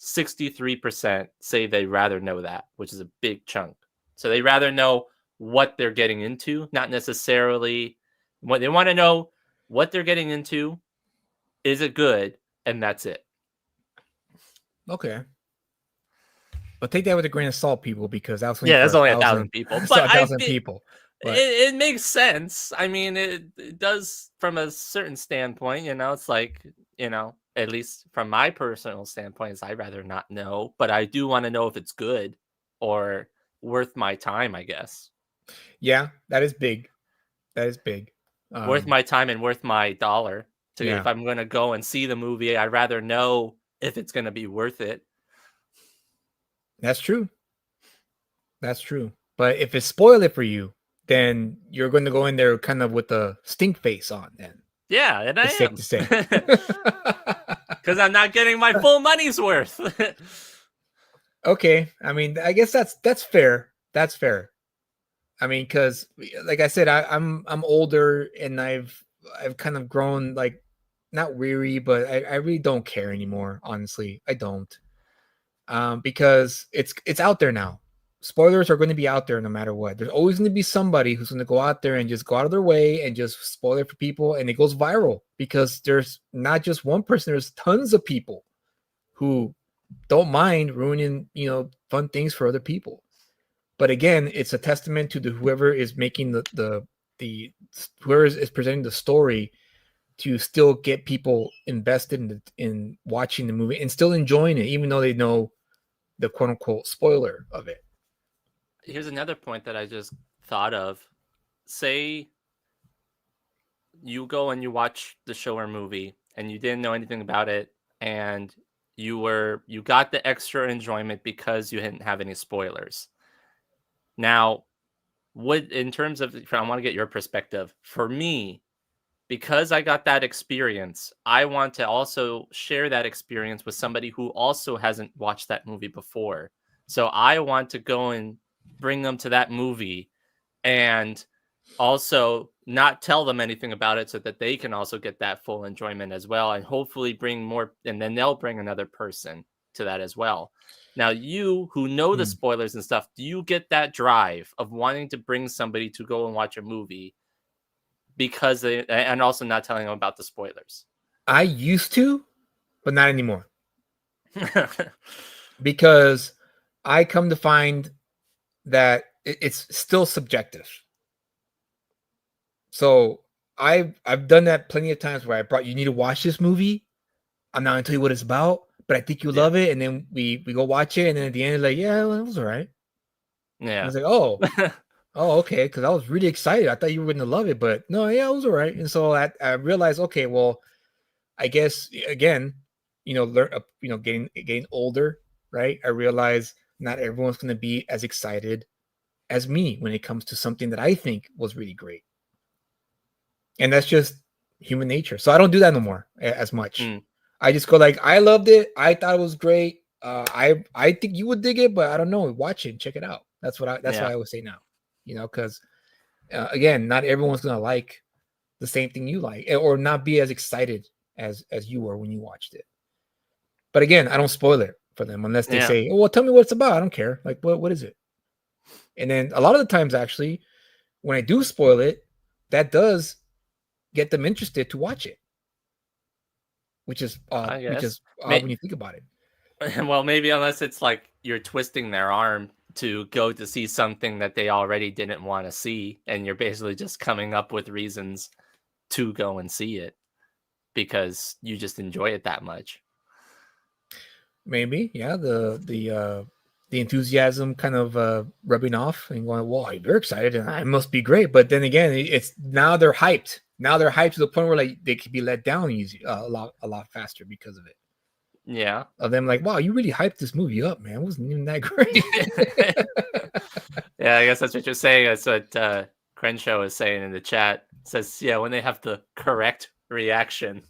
63% say they'd rather know that, which is a big chunk. So they rather know what they're getting into, not necessarily what they want to know. What they're getting into, is it good, and that's it. Okay. But take that with a grain of salt, people, because that's that's only 1,000 people. But 1,000 people. But it makes sense. I mean, it does from a certain standpoint. It's like, at least from my personal standpoint, is I'd rather not know, but I do want to know if it's good or worth my time, I guess. Yeah, that is big. That is big. Worth my time and worth my dollar. To Yeah, if I'm gonna go and see the movie, I'd rather know if it's gonna be worth it. that's true. That's true. But if it spoil it for you, then you're going to go in there kind of with a stink face on. Then Yeah, and I it's safe am. to say. Because I'm not getting my full money's worth. Okay, I mean, I guess that's fair. That's fair. I mean, because like I said, I'm older and I've kind of grown like not weary, but I really don't care anymore. Honestly, I don't. Because it's out there now. Spoilers are going to be out there no matter what. There's always going to be somebody who's going to go out there and just go out of their way and just spoil it for people, and it goes viral because there's not just one person. There's tons of people who don't mind ruining, fun things for other people. But again, it's a testament to the whoever is making the whoever is presenting the story to still get people invested in watching the movie and still enjoying it, even though they know the quote unquote spoiler of it. Here's another point that I just thought of. Say you go and you watch the show or movie and you didn't know anything about it, and you got the extra enjoyment because you didn't have any spoilers. Now, in terms of, I want to get your perspective. For me, because I got that experience, I want to also share that experience with somebody who also hasn't watched that movie before. So I want to go and bring them to that movie and also not tell them anything about it so that they can also get that full enjoyment as well, and hopefully bring more, and then they'll bring another person to that as well. Now, you who know the spoilers and stuff, do you get that drive of wanting to bring somebody to go and watch a movie because and also not telling them about the spoilers? I used to, but not anymore. Because I come to find that it's still subjective. So I've done that plenty of times where I brought, you need to watch this movie. I'm not gonna tell you what it's about, but I think you love it. And then we go watch it, and then at the end, it's like, yeah, well, it was all right. Yeah. I was like, oh, okay, because I was really excited. I thought you were gonna love it, but no, yeah, it was all right. And so I realized, okay, well, I guess again, getting older, right? I realize not everyone's gonna be as excited as me when it comes to something that I think was really great. And that's just human nature. So I don't do that no more as much. I just go like, I loved it. I thought it was great. I think you would dig it, but I don't know. Watch it, check it out. That's what I would say now. Because again, not everyone's gonna like the same thing you like, or not be as excited as you were when you watched it. But again, I don't spoil it for them unless they say, "Oh, well, tell me what it's about." I don't care. Like, what is it? And then a lot of the times, actually, when I do spoil it, that does get them interested to watch it, which is odd when you think about it. Well, maybe unless it's like you're twisting their arm to go to see something that they already didn't want to see, and you're basically just coming up with reasons to go and see it because you just enjoy it that much. Maybe, yeah, the enthusiasm kind of rubbing off and going, well, you're excited and it must be great. But then again, it's now they're hyped. Now they're hyped to the point where like they could be let down easy a lot faster because of it. Yeah. Of them like, wow, you really hyped this movie up, man. It wasn't even that great. Yeah, I guess that's what you're saying. That's what Crenshaw is saying in the chat. It says, yeah, when they have the correct reaction.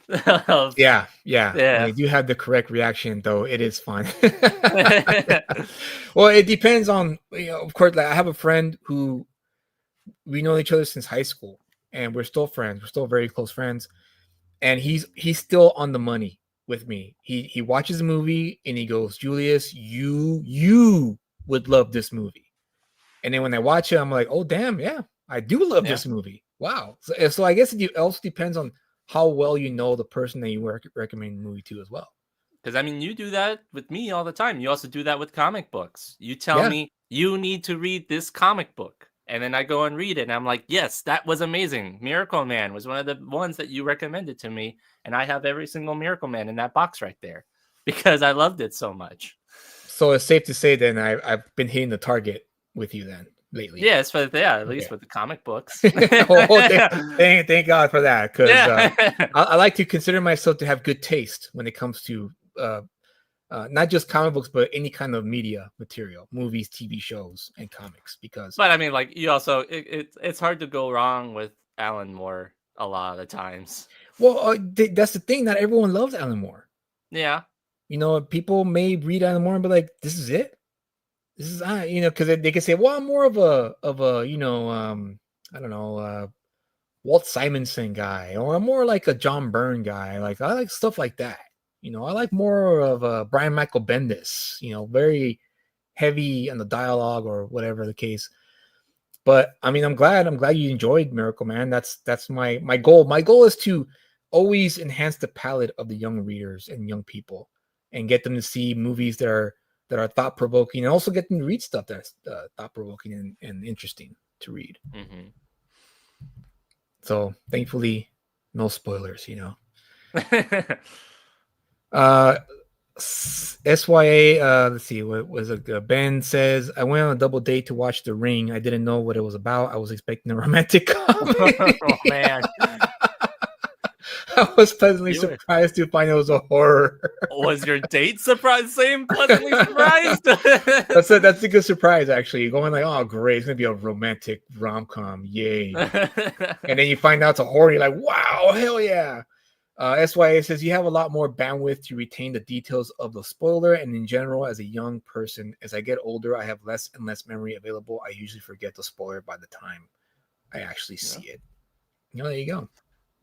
Yeah. When they do have the correct reaction, though, it is fun. Well, it depends on, of course, like I have a friend who we know each other since high school, and we're still friends. We're still very close friends. And he's still on the money with me. He watches a movie and he goes, Julius, you would love this movie. And then when I watch it, I'm like, oh damn, yeah, I do love this movie. Wow. So I guess it also depends on how well you know the person that you recommend the movie to as well. Because I mean, you do that with me all the time. You also do that with comic books. You tell me you need to read this comic book. And then I go and read it, and I'm like, yes, that was amazing. Miracle Man was one of the ones that you recommended to me, and I have every single Miracle Man in that box right there because I loved it so much. So it's safe to say then I've been hitting the target with you then lately. Yes, but yeah, at least Okay. with the comic books. Oh, thank God for that, because Yeah. I like to consider myself to have good taste when it comes to not just comic books, but any kind of media material, movies, TV shows, and comics. Because But I mean, like, you also it's hard to go wrong with Alan Moore a lot of the times. well, that's the thing. Not everyone loves Alan Moore. Yeah. You know, people may read Alan Moore and be like, "This is it. This is you know," because they can say, "Well, I'm more of a you know, I don't know, Walt Simonson guy, or I'm more like a John Byrne guy. Like I like stuff like that. You know, I like more of Brian Michael Bendis. You know, very heavy on the dialogue or whatever the case." But I mean, I'm glad you enjoyed Miracle Man. That's my goal. My goal is to always enhance the palette of the young readers and young people, and get them to see movies that are thought provoking, and also get them to read stuff that's thought provoking and interesting to read. Mm-hmm. So thankfully, no spoilers. You know. SYA, let's see, what was it? Ben says, I went on a double date to watch The Ring. I didn't know what it was about. I was expecting a romantic comedy. Oh man. I was pleasantly surprised to find it was a horror. Was your date surprised? Same pleasantly surprised? That's a good surprise, actually. You're going like, oh great, it's gonna be a romantic rom-com. Yay. And then you find out it's a horror, you're like, wow, hell yeah. SYA says you have a lot more bandwidth to retain the details of the spoiler, and in general, as a young person, as I get older, I have less and less memory available. I usually forget the spoiler by the time I actually see it. You know, there you go.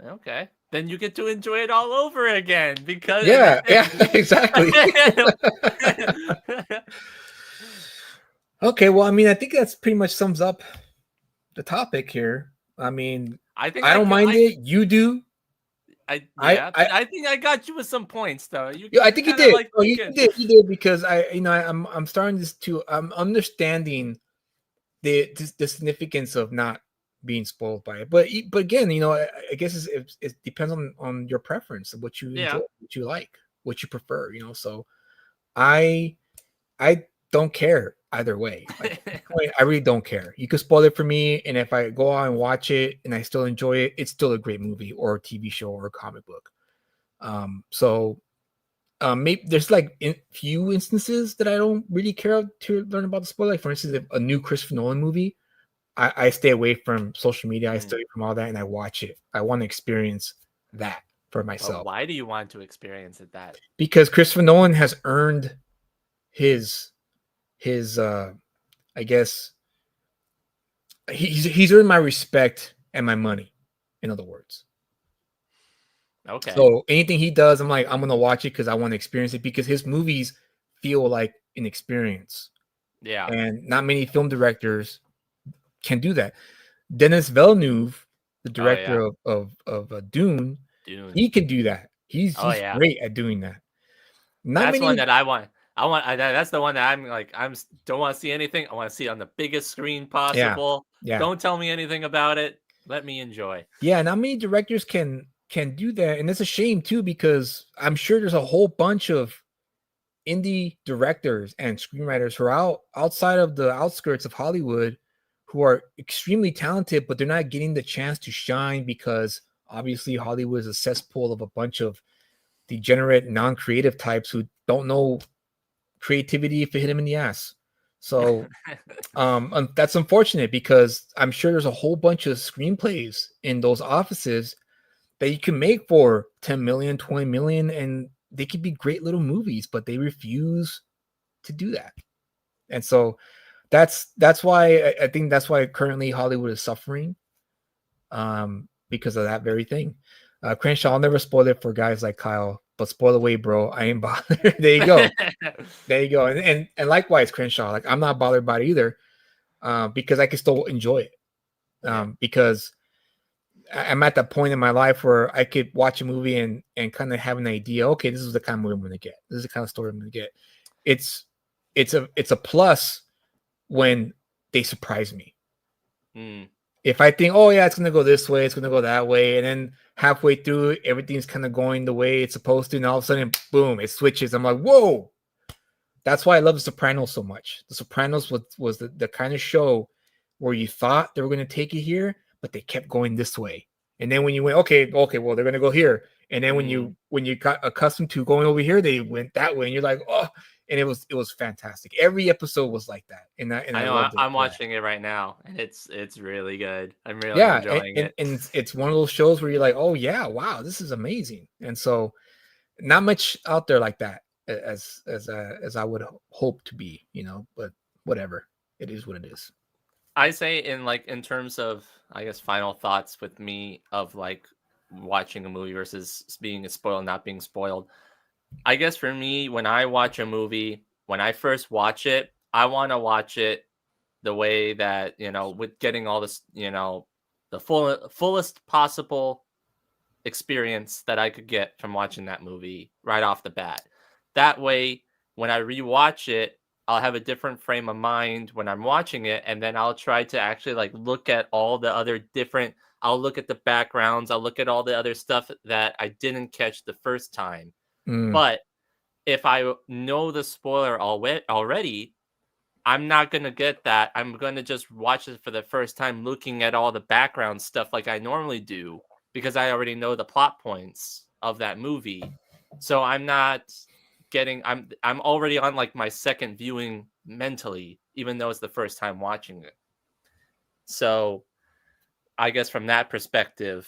Okay, then you get to enjoy it all over again because yeah, exactly. Okay, well, I mean, I think that's pretty much sums up the topic here. I mean, I don't mind it. You do. I think I got you with some points though. I think you did. You did because I'm starting to I'm understanding the significance of not being spoiled by it. But again, you know, I guess it depends on your preference of what you enjoy, what you like, what you prefer. You know, so I don't care either way. I really don't care. You can spoil it for me, and if I go out and watch it and I still enjoy it, it's still a great movie or a TV show or a comic book. Maybe there's like few instances that I don't really care to learn about the spoiler. Like for instance, if a new Christopher Nolan movie, I stay away from social media. I stay away from all that, and I watch it. I want to experience that for myself. Well, why do you want to experience it that? Because Christopher Nolan has earned his I guess he's earned my respect and my money, in other words. Okay. So anything he does, I'm like, I'm gonna watch it because I want to experience it, because his movies feel like an experience. Yeah. And not many film directors can do that. Denis Villeneuve, the director of Dune, he can do that. He's great at doing that. That's one that I want. That's the one that I'm like, don't want to see anything. I want to see it on the biggest screen possible. Yeah. Don't tell me anything about it. Let me enjoy. Yeah, not many directors can do that, and it's a shame too, because I'm sure there's a whole bunch of indie directors and screenwriters who are outside of the outskirts of Hollywood who are extremely talented, but they're not getting the chance to shine because obviously Hollywood is a cesspool of a bunch of degenerate, non-creative types who don't know creativity if it hit them in the ass. So that's unfortunate, because I'm sure there's a whole bunch of screenplays in those offices that you can make for 10 million, 20 million, and they could be great little movies, but they refuse to do that. And so that's why I think that's why currently Hollywood is suffering, because of that very thing. Crenshaw, I'll never spoil it for guys like Kyle, but spoil away, bro. I ain't bothered. There you go. There you go. And likewise, Crenshaw, like I'm not bothered by it either, because I can still enjoy it. Because I'm at that point in my life where I could watch a movie and kind of have an idea. Okay, this is the kind of movie I'm going to get. This is the kind of story I'm going to get. It's a plus when they surprise me. Mm. If I think, oh yeah, it's gonna go this way, it's gonna go that way, and then halfway through, everything's kind of going the way it's supposed to, and all of a sudden, boom, it switches. I'm like, whoa! That's why I love The Sopranos so much. The Sopranos was the kind of show where you thought they were gonna take it here, but they kept going this way. And then when you went, okay, well, they're gonna go here. And then when you got accustomed to going over here, they went that way, and you're like, oh, and it was fantastic. Every episode was like that, and I know. loved it. I'm watching it right now, and it's really good. I'm really Yeah, enjoying it. and it's one of those shows where you're like, oh yeah, wow, this is amazing. And so, not much out there like that as I would hope to be, but whatever, it is what it is. I say in terms of, I guess, final thoughts with me of like watching a movie versus being spoiled, not being spoiled. I guess for me, when I watch a movie, when I first watch it, I want to watch it the way that, with getting all this, the fullest possible experience that I could get from watching that movie right off the bat. That way, when I rewatch it, I'll have a different frame of mind when I'm watching it, and then I'll try to actually like look at all the other different. I'll look at the backgrounds. I'll look at all the other stuff that I didn't catch the first time. But if I know the spoiler already, I'm not going to get that. I'm going to just watch it for the first time, looking at all the background stuff like I normally do, because I already know the plot points of that movie. So I'm not getting, I'm already on like my second viewing mentally, even though it's the first time watching it. So I guess from that perspective,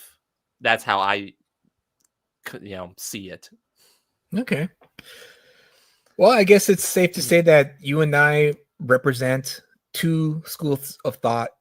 that's how I see it. Okay. Well, I guess it's safe to say that you and I represent two schools of thought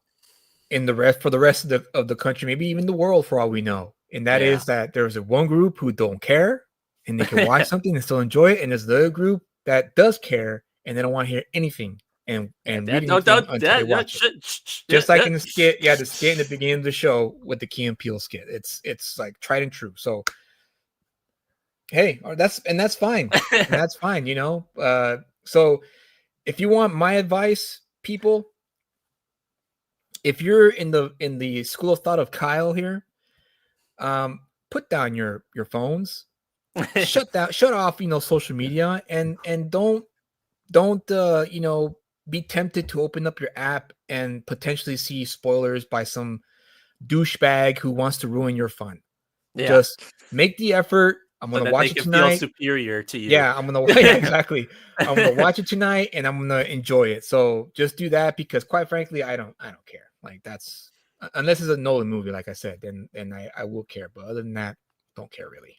for the rest of the country, maybe even the world, for all we know. And that is that there's one group who don't care and they can watch something and still enjoy it, and there's the other group that does care and they don't want to hear anything and read anything until they watch it. Just like in the skit, the skit in the beginning of the show with the Key and Peele skit. It's like tried and true. So hey, that's fine. And that's fine, so if you want my advice, people, if you're in the school of thought of Kyle here, put down your phones, shut off, social media, and don't be tempted to open up your app and potentially see spoilers by some douchebag who wants to ruin your fun. Yeah. Just make the effort. I'm gonna watch it tonight. Feel superior to you. Yeah, I'm gonna exactly. I'm gonna watch it tonight, and I'm gonna enjoy it. So just do that, because quite frankly, I don't care. Like, that's, unless it's a Nolan movie, like I said, then I will care. But other than that, don't care really.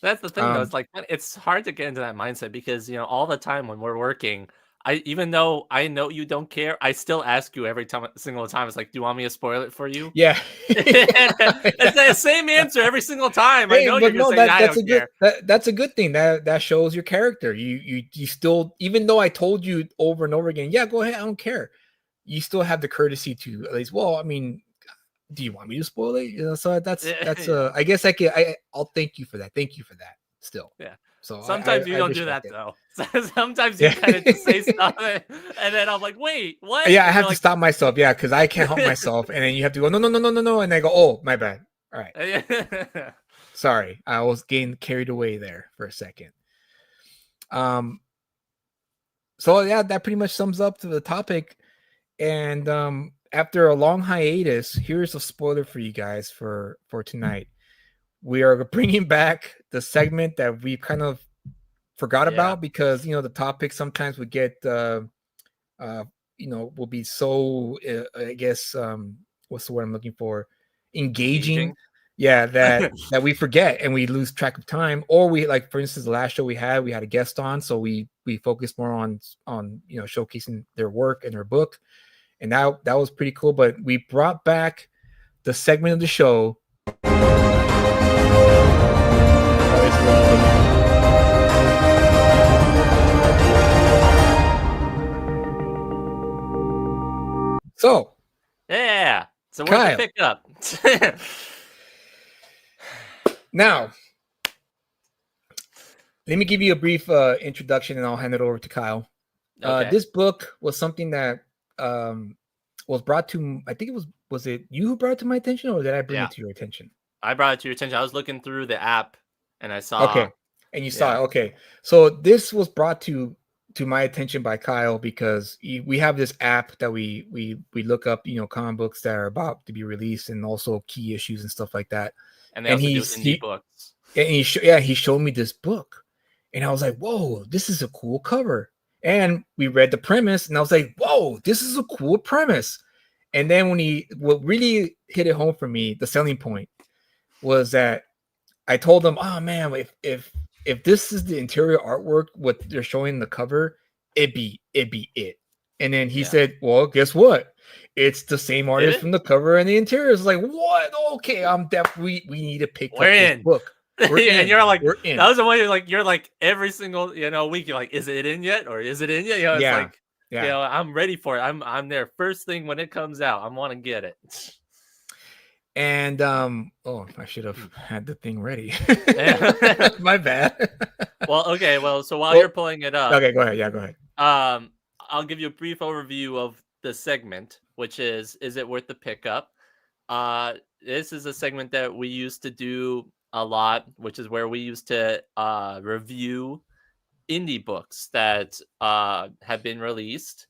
That's the thing, though. It's like, it's hard to get into that mindset because all the time when we're working, even though I know you don't care, I still ask you every single time. It's like, do you want me to spoil it for you? Yeah. It's the same answer every single time. Hey, I know you're gonna say, I don't care. That's a good thing. That shows your character. You still, even though I told you over and over again, yeah, go ahead, I don't care, you still have the courtesy to at least, well, I mean, do you want me to spoil it? So that's I guess I'll thank you for that. Thank you for that still. Yeah. So sometimes you don't do that though. Sometimes you kind of just say stuff, and then I'm like, "Wait, what?" Yeah, I have to stop myself. Yeah, because I can't help myself, and then you have to go, no, and I go, "Oh, my bad. All right, sorry, I was getting carried away there for a second." So yeah, that pretty much sums up to the topic, and after a long hiatus, here's a spoiler for you guys for tonight. We are bringing back the segment that we kind of forgot about, because the topic sometimes would get will be so I guess what's the word I'm looking for, engaging. Yeah, that we forget and we lose track of time, or we, like, for instance, the last show we had a guest on, so we focused more on showcasing their work and their book, and that was pretty cool. But we brought back the segment of the show. So yeah, so we're pick up. Now, let me give you a brief introduction, and I'll hand it over to Kyle. Okay. This book was something that was brought to, I think it was it you who brought it to my attention, or did I bring Yeah. it to your attention? I brought it to your attention. I was looking through the app and I saw. Okay, and you saw yeah. it. Okay, so this was brought to my attention by Kyle because we have this app that we look up, comic books that are about to be released and also key issues and stuff like that. And they And also do indie books. and he showed me this book, and I was like, whoa, this is a cool cover. And we read the premise, and I was like, whoa, this is a cool premise. And then what really hit it home for me, the selling point was that I told him, oh man, if this is the interior artwork, what they're showing in the cover, it'd be it. And then he said, well, guess what? It's the same artist from the cover and the interior. It's like, what? Okay, I'm definitely, we need to pick up this book. And you're like, we're in. That was the way you're like every single week you're like, is it in yet or is it in yet? It's like, I'm ready for it. I'm there first thing when it comes out. I want to get it. And I should have had the thing ready. My bad. So while you're pulling it up, okay, go ahead. Yeah, go ahead. I'll give you a brief overview of the segment, which is it worth the pickup? This is a segment that we used to do a lot, which is where we used to review indie books that have been released,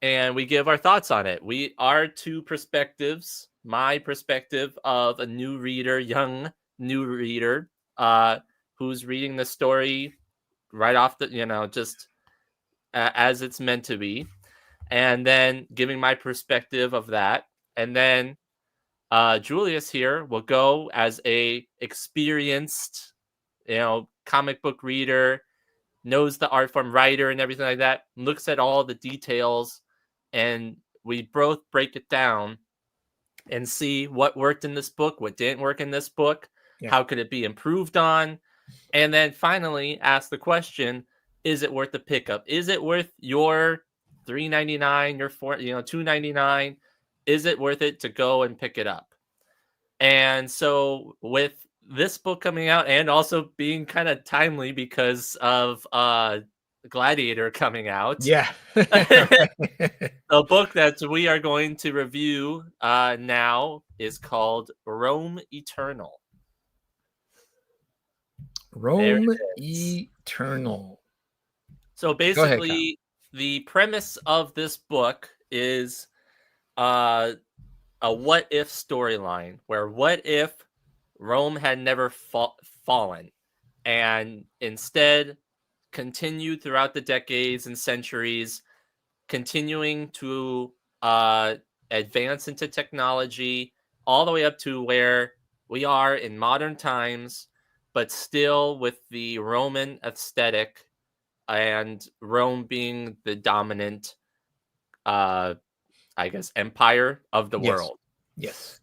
and we give our thoughts on it. We are two perspectives. My perspective of a young new reader, who's reading the story right off the, just as it's meant to be, and then giving my perspective of that, and then Julius here will go as a experienced, comic book reader, knows the art form, writer, and everything like that. Looks at all the details, and we both break it down and see what worked in this book, what didn't work in this book, how could it be improved on, and then finally ask the question: is it worth the pickup? Is it worth your $3.99, your $2.99? Is it worth it to go and pick it up? And so with this book coming out and also being kind of timely because of Gladiator coming out. Yeah. The book that we are going to review now is called Rome Eternal. Rome Eternal. So basically, the premise of this book is a what if storyline, where what if Rome had never fallen and instead continued throughout the decades and centuries, continuing to advance into technology all the way up to where we are in modern times, but still with the Roman aesthetic and Rome being the dominant empire of the world. Yes.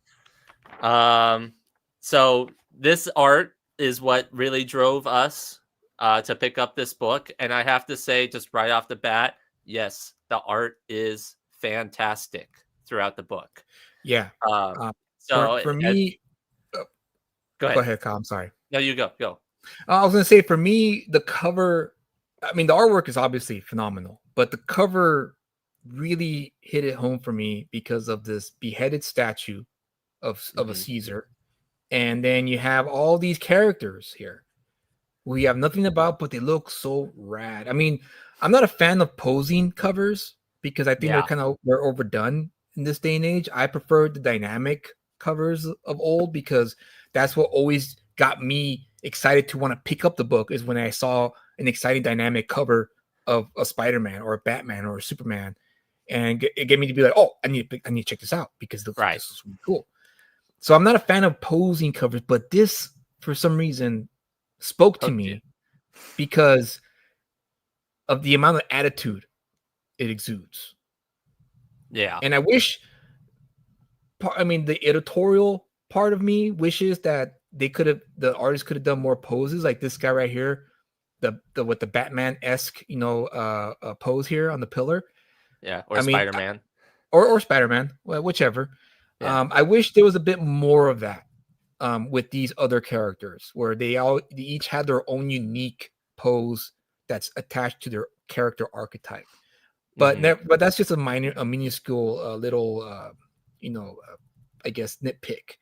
So this art is what really drove us to pick up this book. And I have to say, just right off the bat, yes, the art is fantastic throughout the book. Yeah. So for me, go ahead, Kyle. I'm sorry. No, you go. I was going to say, for me, the cover, I mean, the artwork is obviously phenomenal, but the cover really hit it home for me because of this beheaded statue of a Caesar. And then you have all these characters here we have nothing about, but they look so rad. I mean, I'm not a fan of posing covers because I think they're overdone in this day and age. I prefer the dynamic covers of old because that's what always got me excited to want to pick up the book, is when I saw an exciting dynamic cover of a Spider-Man or a Batman or a Superman, and it get me to be like, oh, I need to check this out because this is really cool. So I'm not a fan of posing covers, but this, for some reason, spoke to me because of the amount of attitude it exudes. Yeah. And I wish, the editorial part of me wishes that the artist could have done more poses, like this guy right here, with the Batman-esque, pose here on the pillar. Yeah, or Spider-Man. Or Spider-Man, well, whichever. Yeah. I wish there was a bit more of that with these other characters, where they each had their own unique pose that's attached to their character archetype. but Mhm. but that's just a minuscule little I guess nitpick.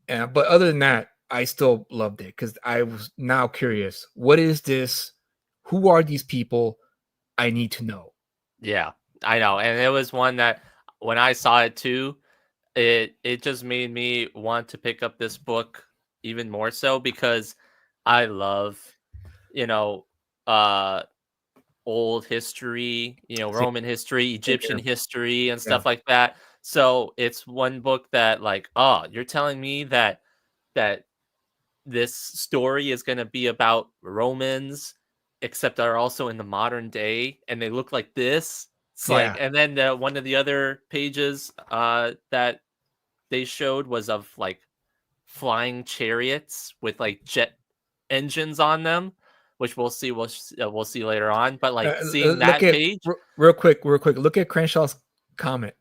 But other than that, I still loved it because I was now curious. What is this? Who are these people? I need to know. Yeah, I know, and it was one that when I saw it too, it just made me want to pick up this book even more so because I love, you know, uh old history, Same, Roman history, same Egyptian here. history and Yeah, stuff like that. So it's one book that like, oh, you're telling me that this story is going to be about Romans, except are also in the modern day, and they look like this. It's like, yeah. and then one of the other pages that they showed was of like flying chariots with like jet engines on them, which we'll see later on. But like seeing Look that at page, real quick. Look at Crenshaw's comment.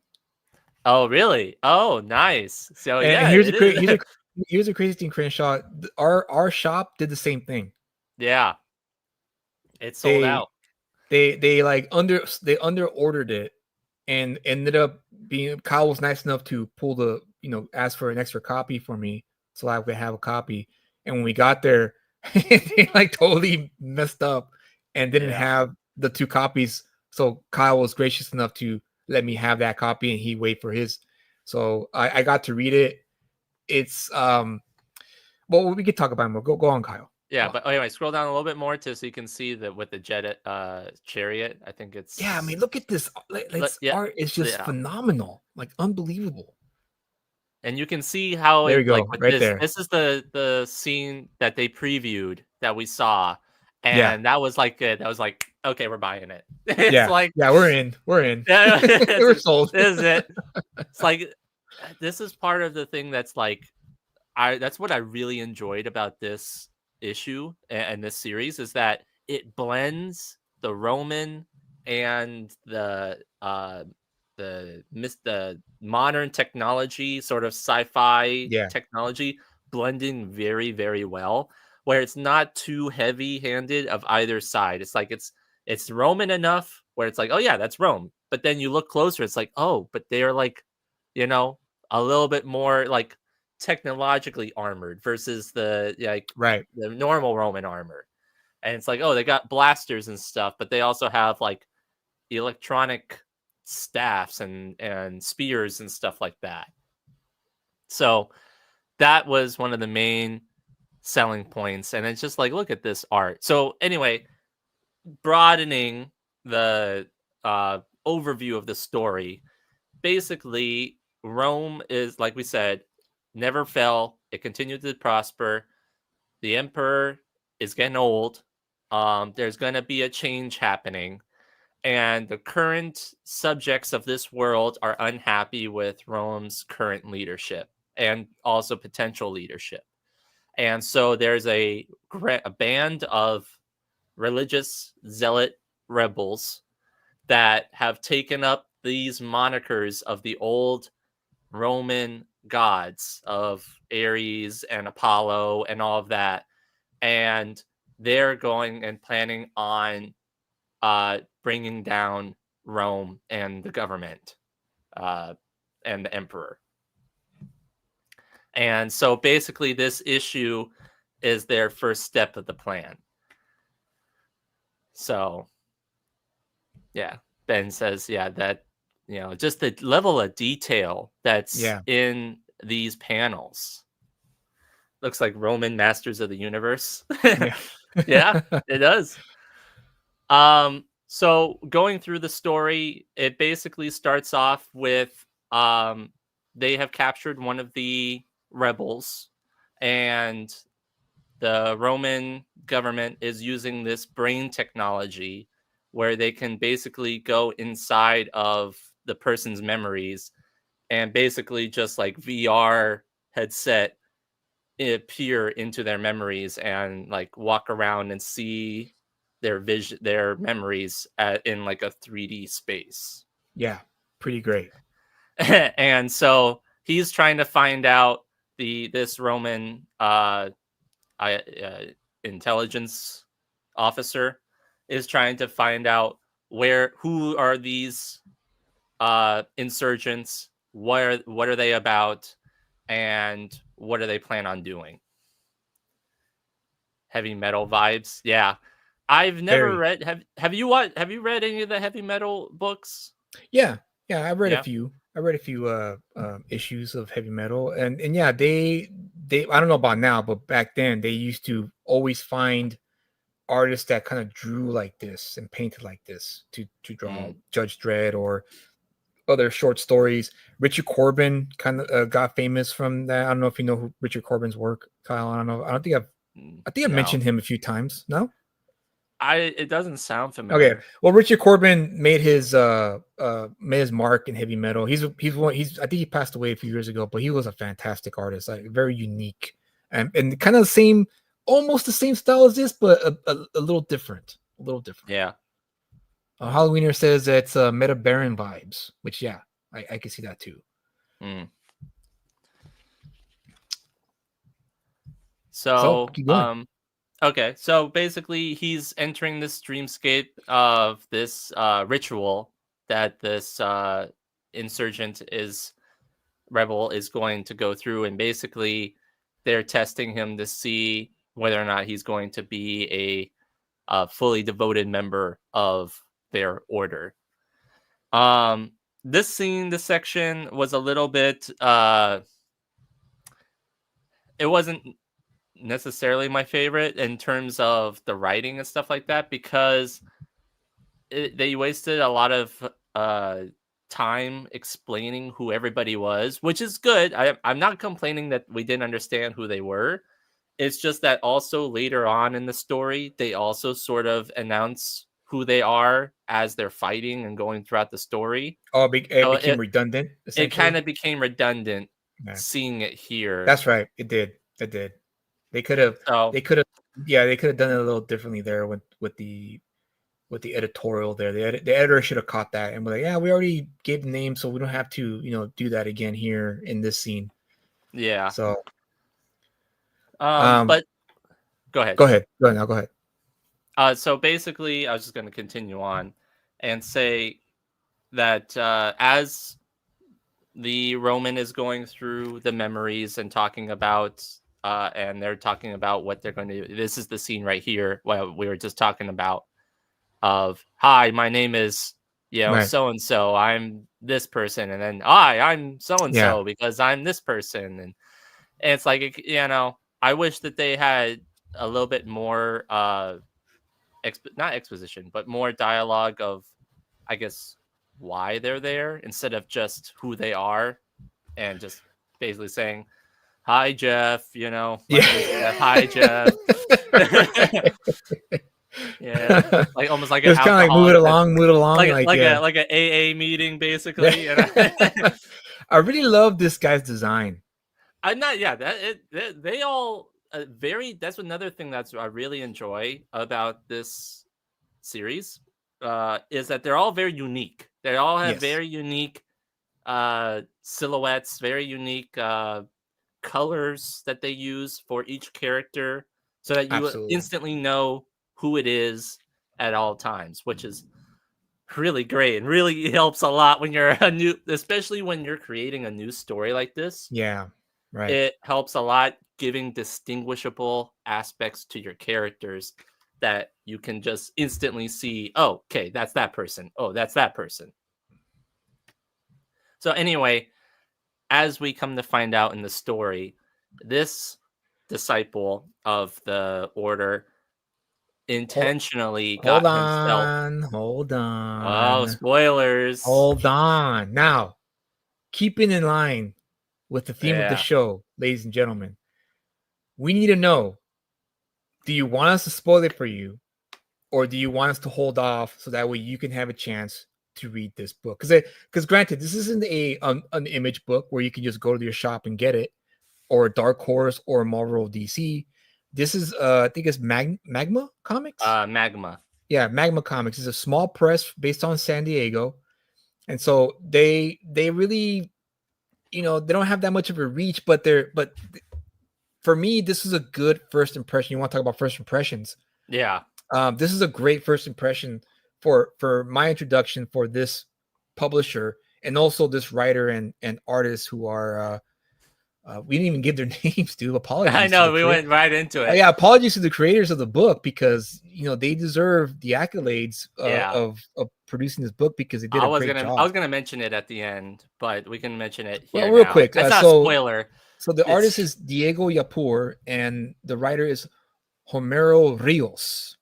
oh really? Oh, nice. So And yeah, it is. here's a crazy thing, Crenshaw. Our shop did the same thing. Yeah, it sold They out. they like under ordered it and ended up being Kyle was nice enough to pull the ask for an extra copy for me so I could have a copy. And when we got there, they like totally messed up and didn't Yeah. have the two copies. So Kyle was gracious enough to let me have that copy and he wait for his. So I got to read it. It's well we could talk about it more. Go on, Kyle. Yeah, Go on. but anyway, scroll down a little bit more so you can see that with the jet chariot. I think Yeah, I mean, it's look at this. It's yeah, art is just yeah. phenomenal, like unbelievable. And you can see how There we it like go, with right there. this is the scene that they previewed that we saw, Yeah, and that was like good. That was like, okay, we're buying it. It's yeah, like yeah. We're in. We're in. yeah, We're sold. this is it. It's like this is part of the thing that's like that's what I really enjoyed about this issue and this series is that it blends the Roman and the modern technology, sort of sci-fi Yeah, technology, blending very, very well, where it's not too heavy-handed of either side. It's like it's Roman enough where it's like, oh yeah, that's Rome. But then you look closer, it's like, oh, but they're like, you know, a little bit more like technologically armored versus right. the normal Roman armor. And it's like, oh, they got blasters and stuff, but they also have like electronic staffs and spears and stuff like that. So that was one of the main selling points. And it's just like, look at this art. So anyway, broadening the overview of the story, basically Rome is, like we said, never fell. It continued to prosper. The emperor is getting old. There's going to be a change happening. And the current subjects of this world are unhappy with Rome's current leadership and also potential leadership. And so there's a band of religious zealot rebels that have taken up these monikers of the old Roman gods of Ares and Apollo and all of that. And they're going and planning on bringing down Rome and the government and the emperor. And so basically, this issue is their first step of the plan. So, yeah, Ben says, yeah, that, just the level of detail that's in these panels looks like Roman Masters of the Universe. Yeah, Yeah, it does. So going through the story, it basically starts off with they have captured one of the rebels, and the Roman government is using this brain technology where they can basically go inside of the person's memories and basically just like VR headset peer into their memories and like walk around and see their memories in like a 3D space. yeah. Pretty great. And so he's trying to find out this Roman intelligence officer is trying to find out who are these insurgents? What are they about? And what do they plan on doing? Heavy metal vibes. Yeah. I've never Very. read have you read any of the heavy metal books? Yeah, yeah, I read Yeah. a few. I read a few issues of heavy metal, and yeah, they I don't know about now, but back then they used to always find artists that kind of drew like this and painted like this to draw Judge Dredd or other short stories. Richard Corbin kind of got famous from that. I don't know if you know who Richard Corbin's work, Kyle. I don't know. I think I've No. mentioned him a few times. No. It doesn't sound familiar. Okay. Well, Richard Corbin made his mark in heavy metal. He's I think he passed away a few years ago, but he was a fantastic artist, like very unique and kind of the same, almost the same style as this, but a little different. A little different. Yeah. Halloweener says it's Meta Baron vibes, which yeah, I can see that too. So keep going. okay, so basically he's entering this dreamscape of this ritual that this rebel is going to go through, and basically they're testing him to see whether or not he's going to be a fully devoted member of their order. This section was a little bit it wasn't necessarily my favorite in terms of the writing and stuff like that, because they wasted a lot of time explaining who everybody was, which is good. I'm not complaining that we didn't understand who they were. It's just that also later on in the story, they also sort of announce who they are as they're fighting and going throughout the story. Oh, it became redundant. It kind of became redundant seeing it here. That's right. It did. They could have done it a little differently there with the editorial there. The editor should have caught that and be like, yeah, we already gave the name, so we don't have to, do that again here in this scene. Yeah. So but go ahead. Go ahead. So basically, I was just going to continue on and say that as the Roman is going through the memories and talking about, and they're talking about what they're going to do. This is the scene right here. Well, we were just talking about of, hi, my name is, so-and-so. I'm this person. And then, hi, I'm so-and-so because I'm this person. And it's like, I wish that they had a little bit more, not exposition, but more dialogue of, I guess, why they're there instead of just who they are and just basically saying, hi, Jeff, Jeff. Hi, Jeff. Yeah, like almost like it's kind of like move it along, like an AA meeting, basically. I really love this guy's design. They all that's another thing that's I really enjoy about this series is that they're all very unique. They all have very unique silhouettes, very unique colors that they use for each character, so that you instantly know who it is at all times, which is really great and really helps a lot when you're especially when you're creating a new story like this. Yeah, right. It helps a lot giving distinguishable aspects to your characters that you can just instantly see, oh, okay, that's that person. Oh, that's that person. So anyway, as we come to find out in the story, this disciple of the order intentionally got himself. Hold on. Oh, spoilers. Hold on. Now, keeping in line with the theme of the show, ladies and gentlemen, we need to know, do you want us to spoil it for you, or do you want us to hold off so that way you can have a chance to read this book? Because granted, this isn't an image book where you can just go to your shop and get it, or a Dark Horse or Marvel DC. This is I think it's Magma Comics. Magma. Yeah, Magma Comics is a small press based on San Diego, and so they really, they don't have that much of a reach, but for me, this is a good first impression. You want to talk about first impressions? Yeah. This is a great first impression for my introduction for this publisher and also this writer and artist who are we didn't even give their names, dude. Apologies. I to know the we went right into it. yeah, apologies to the creators of the book because they deserve the accolades of producing this book because they did a great job. I was gonna mention it at the end, but we can mention it here. Well, real now. quick, That's not a spoiler. So the artist is Diego Yapur and the writer is Homero Rios.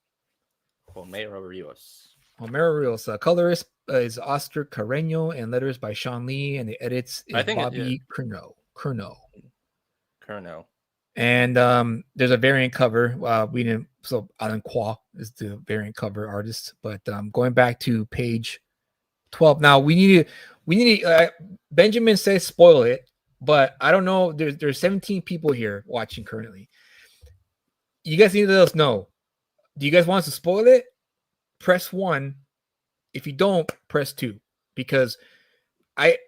Homero Rios. Colorist is Oscar Carreño and letters by Sean Lee, and the edits is Bobby Curnow. And there's a variant cover. Alan Kwa is the variant cover artist. But going back to page 12. Now we need to Benjamin says spoil it, but I don't know. There's 17 people here watching currently. You guys need to let us know. Do you guys want us to spoil it? Press 1. If you don't, press 2. Because I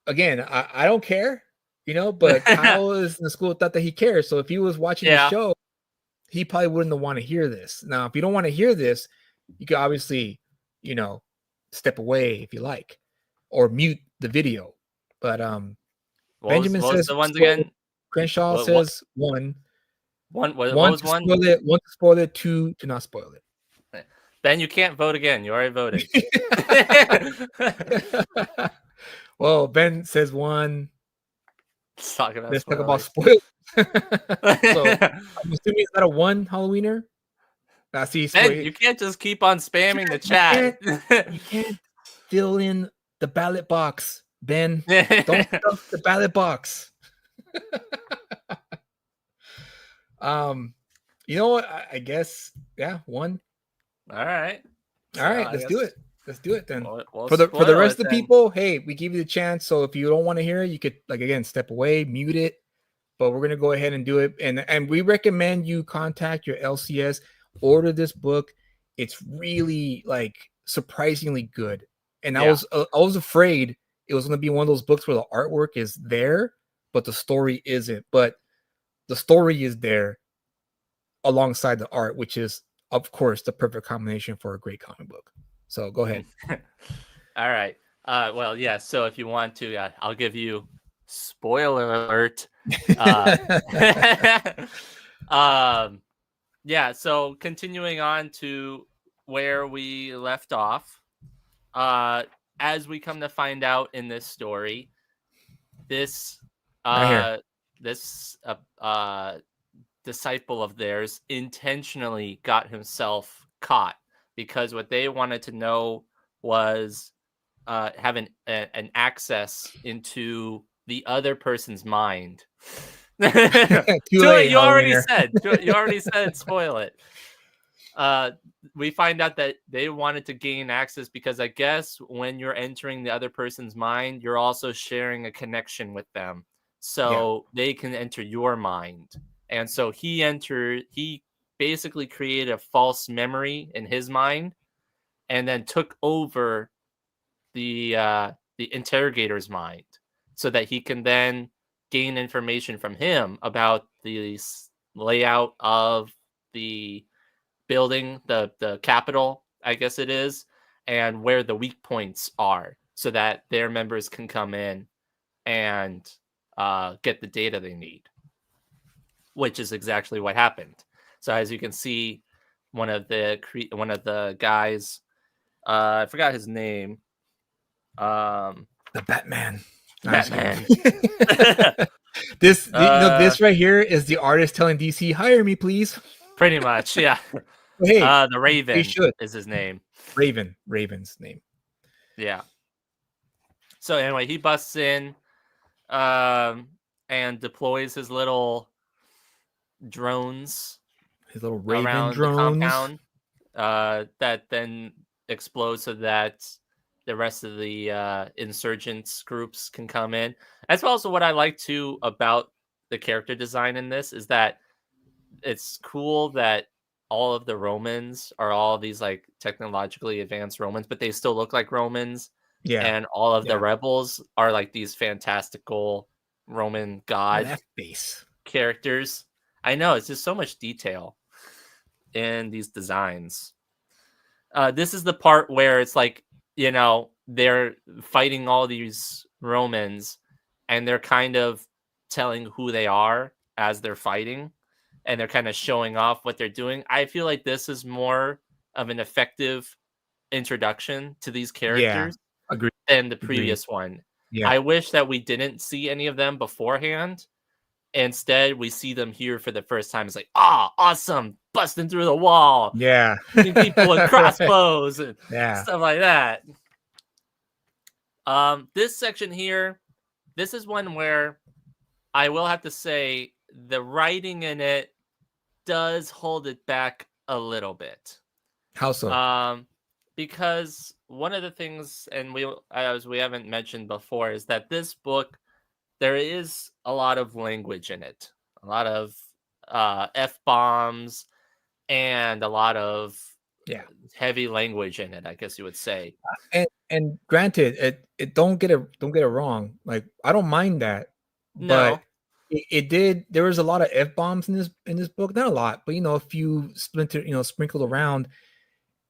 don't care. But Kyle is in the school thought that he cares. So if he was watching the show, he probably wouldn't want to hear this. Now, if you don't want to hear this, you can obviously, step away if you like, or mute the video. But Benjamin says the ones again. Crenshaw says 1. What was one? Spoil it, 1 to spoil it, 2 to not spoil it. Ben, you can't vote again. You already voted. Well, Ben says 1. Let's talk about spoilers. So I'm assuming it's not a 1 Halloweener. Ben, you can't just keep on spamming the chat. You can't fill in the ballot box, Ben. Don't stuff the ballot box. You know what? I guess 1. All right. Let's do it. Let's do it then. We'll for the rest of the people, hey, we give you the chance. So if you don't want to hear it, you could step away, mute it. But we're gonna go ahead and do it. And we recommend you contact your LCS, order this book. It's really surprisingly good. And I was afraid it was gonna be one of those books where the artwork is there, but the story isn't. But the story is there alongside the art, which is, of course, the perfect combination for a great comic book. So go ahead. All right. So if you want to, I'll give you spoiler alert. So continuing on to where we left off, as we come to find out in this story, this disciple of theirs intentionally got himself caught because what they wanted to know was have an access into the other person's mind. Too late, you already said spoil it. We find out that they wanted to gain access because I guess when you're entering the other person's mind, you're also sharing a connection with them. So they can enter your mind. And so he basically created a false memory in his mind and then took over the interrogator's mind so that he can then gain information from him about the layout of the building, the capital, I guess it is, and where the weak points are so that their members can come in and get the data they need, which is exactly what happened. So as you can see, one of the guys, I forgot his name. The Batman. Batman. This right here is the artist telling DC, hire me, please. Pretty much, yeah. Hey, the Raven is his name. Raven's name. Yeah. So anyway, he busts in and deploys his little drones. His little Raven around drones. The compound that then explode so that the rest of the insurgents groups can come in. That's also what I like too about the character design in this is that it's cool that all of the Romans are all these like technologically advanced Romans, but they still look like Romans. Yeah. And all of the rebels are like these fantastical Roman god face characters. I know, it's just so much detail in these designs. This is the part where it's like, they're fighting all these Romans, and they're kind of telling who they are as they're fighting, and they're kind of showing off what they're doing. I feel like this is more of an effective introduction to these Yeah, characters agree. than the Agreed. previous one. Yeah, I wish that we didn't see any of them beforehand. Instead, we see them here for the first time. It's like, awesome, busting through the wall, yeah, shooting people with Right. crossbows and Yeah, stuff like that. This section here, this is one where I will have to say the writing in it does hold it back a little bit. how so? Because one of the things, and as we haven't mentioned before, is that this book, there is a lot of language in it, a lot of F-bombs, and a lot of Yeah. heavy language in it, I guess you would say. And granted, it don't get it wrong. Like, I don't mind that, No, but it did. There was a lot of f bombs in this book. Not a lot, but a few sprinkled around.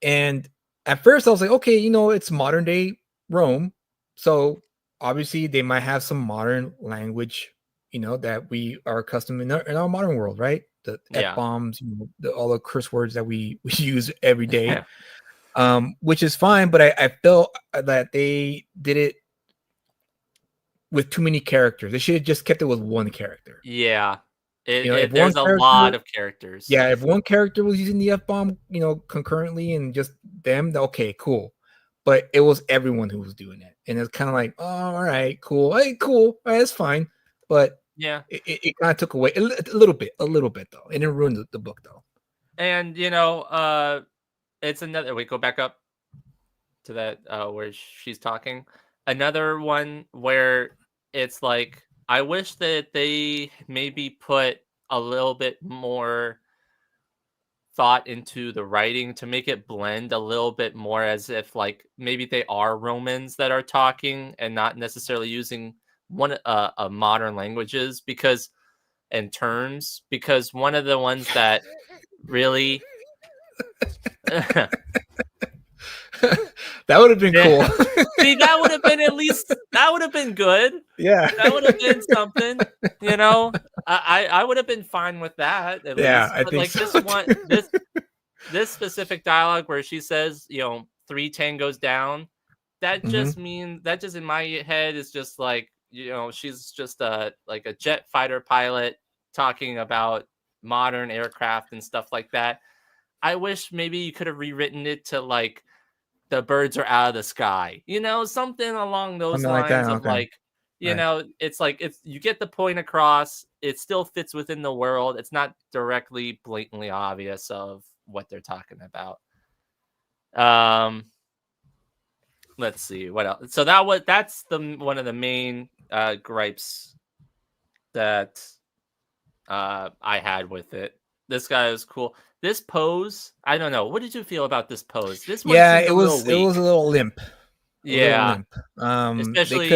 And at first, I was like, okay, it's modern day Rome, so obviously they might have some modern language, that we are accustomed in our modern world, right? The Yeah. f bombs, all the curse words that we use every day. Yeah. Which is fine, but I felt that they did it with too many characters. They should have just kept it with one character. Yeah. If There's a lot of characters. Yeah, if one character was using the F bomb, concurrently and just them, okay, cool. But it was everyone who was doing it, and it's kind of like, oh, all right, cool, hey, cool, all right, that's fine. But Yeah. it kind of took away a little bit though, and it ruined the book though. And it's another. We go back up to that where she's talking. Another one where it's like, I wish that they maybe put a little bit more thought into the writing to make it blend a little bit more, as if like maybe they are Romans that are talking and not necessarily using one modern languages and terms, because one of the ones that really That would have been cool. See, that would have been that would have been good. Yeah, that would have been something. I would have been fine with that. At Yeah, least. I But think like so, this specific dialogue where she says, 3 tangos down. That just means that just in my head is just like, she's just a jet fighter pilot talking about modern aircraft and stuff like that. I wish maybe you could have rewritten it to like, the birds are out of the sky, something along those Something like lines that, of okay. like, Right. it's like, you get the point across. It still fits within the world. It's not directly blatantly obvious of what they're talking about. Let's see what else. So that's one of the main gripes that I had with it. This guy was cool. This pose, I don't know. What did you feel about this pose? This one Yeah, seemed it a was little weak. a little limp. Yeah, Especially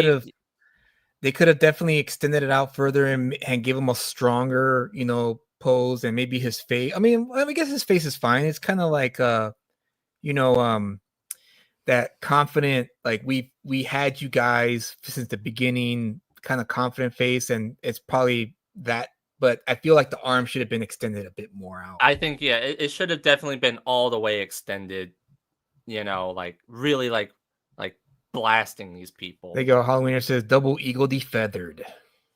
they could have definitely extended it out further and give him a stronger, pose, and maybe his face. I mean, I guess his face is fine. It's kind of like that confident, like we had you guys since the beginning, kind of confident face, and it's probably that. But I feel like the arm should have been extended a bit more out. I think it should have definitely been all the way extended. Like really like blasting these people. There you go. Halloweener says double eagle defeathered.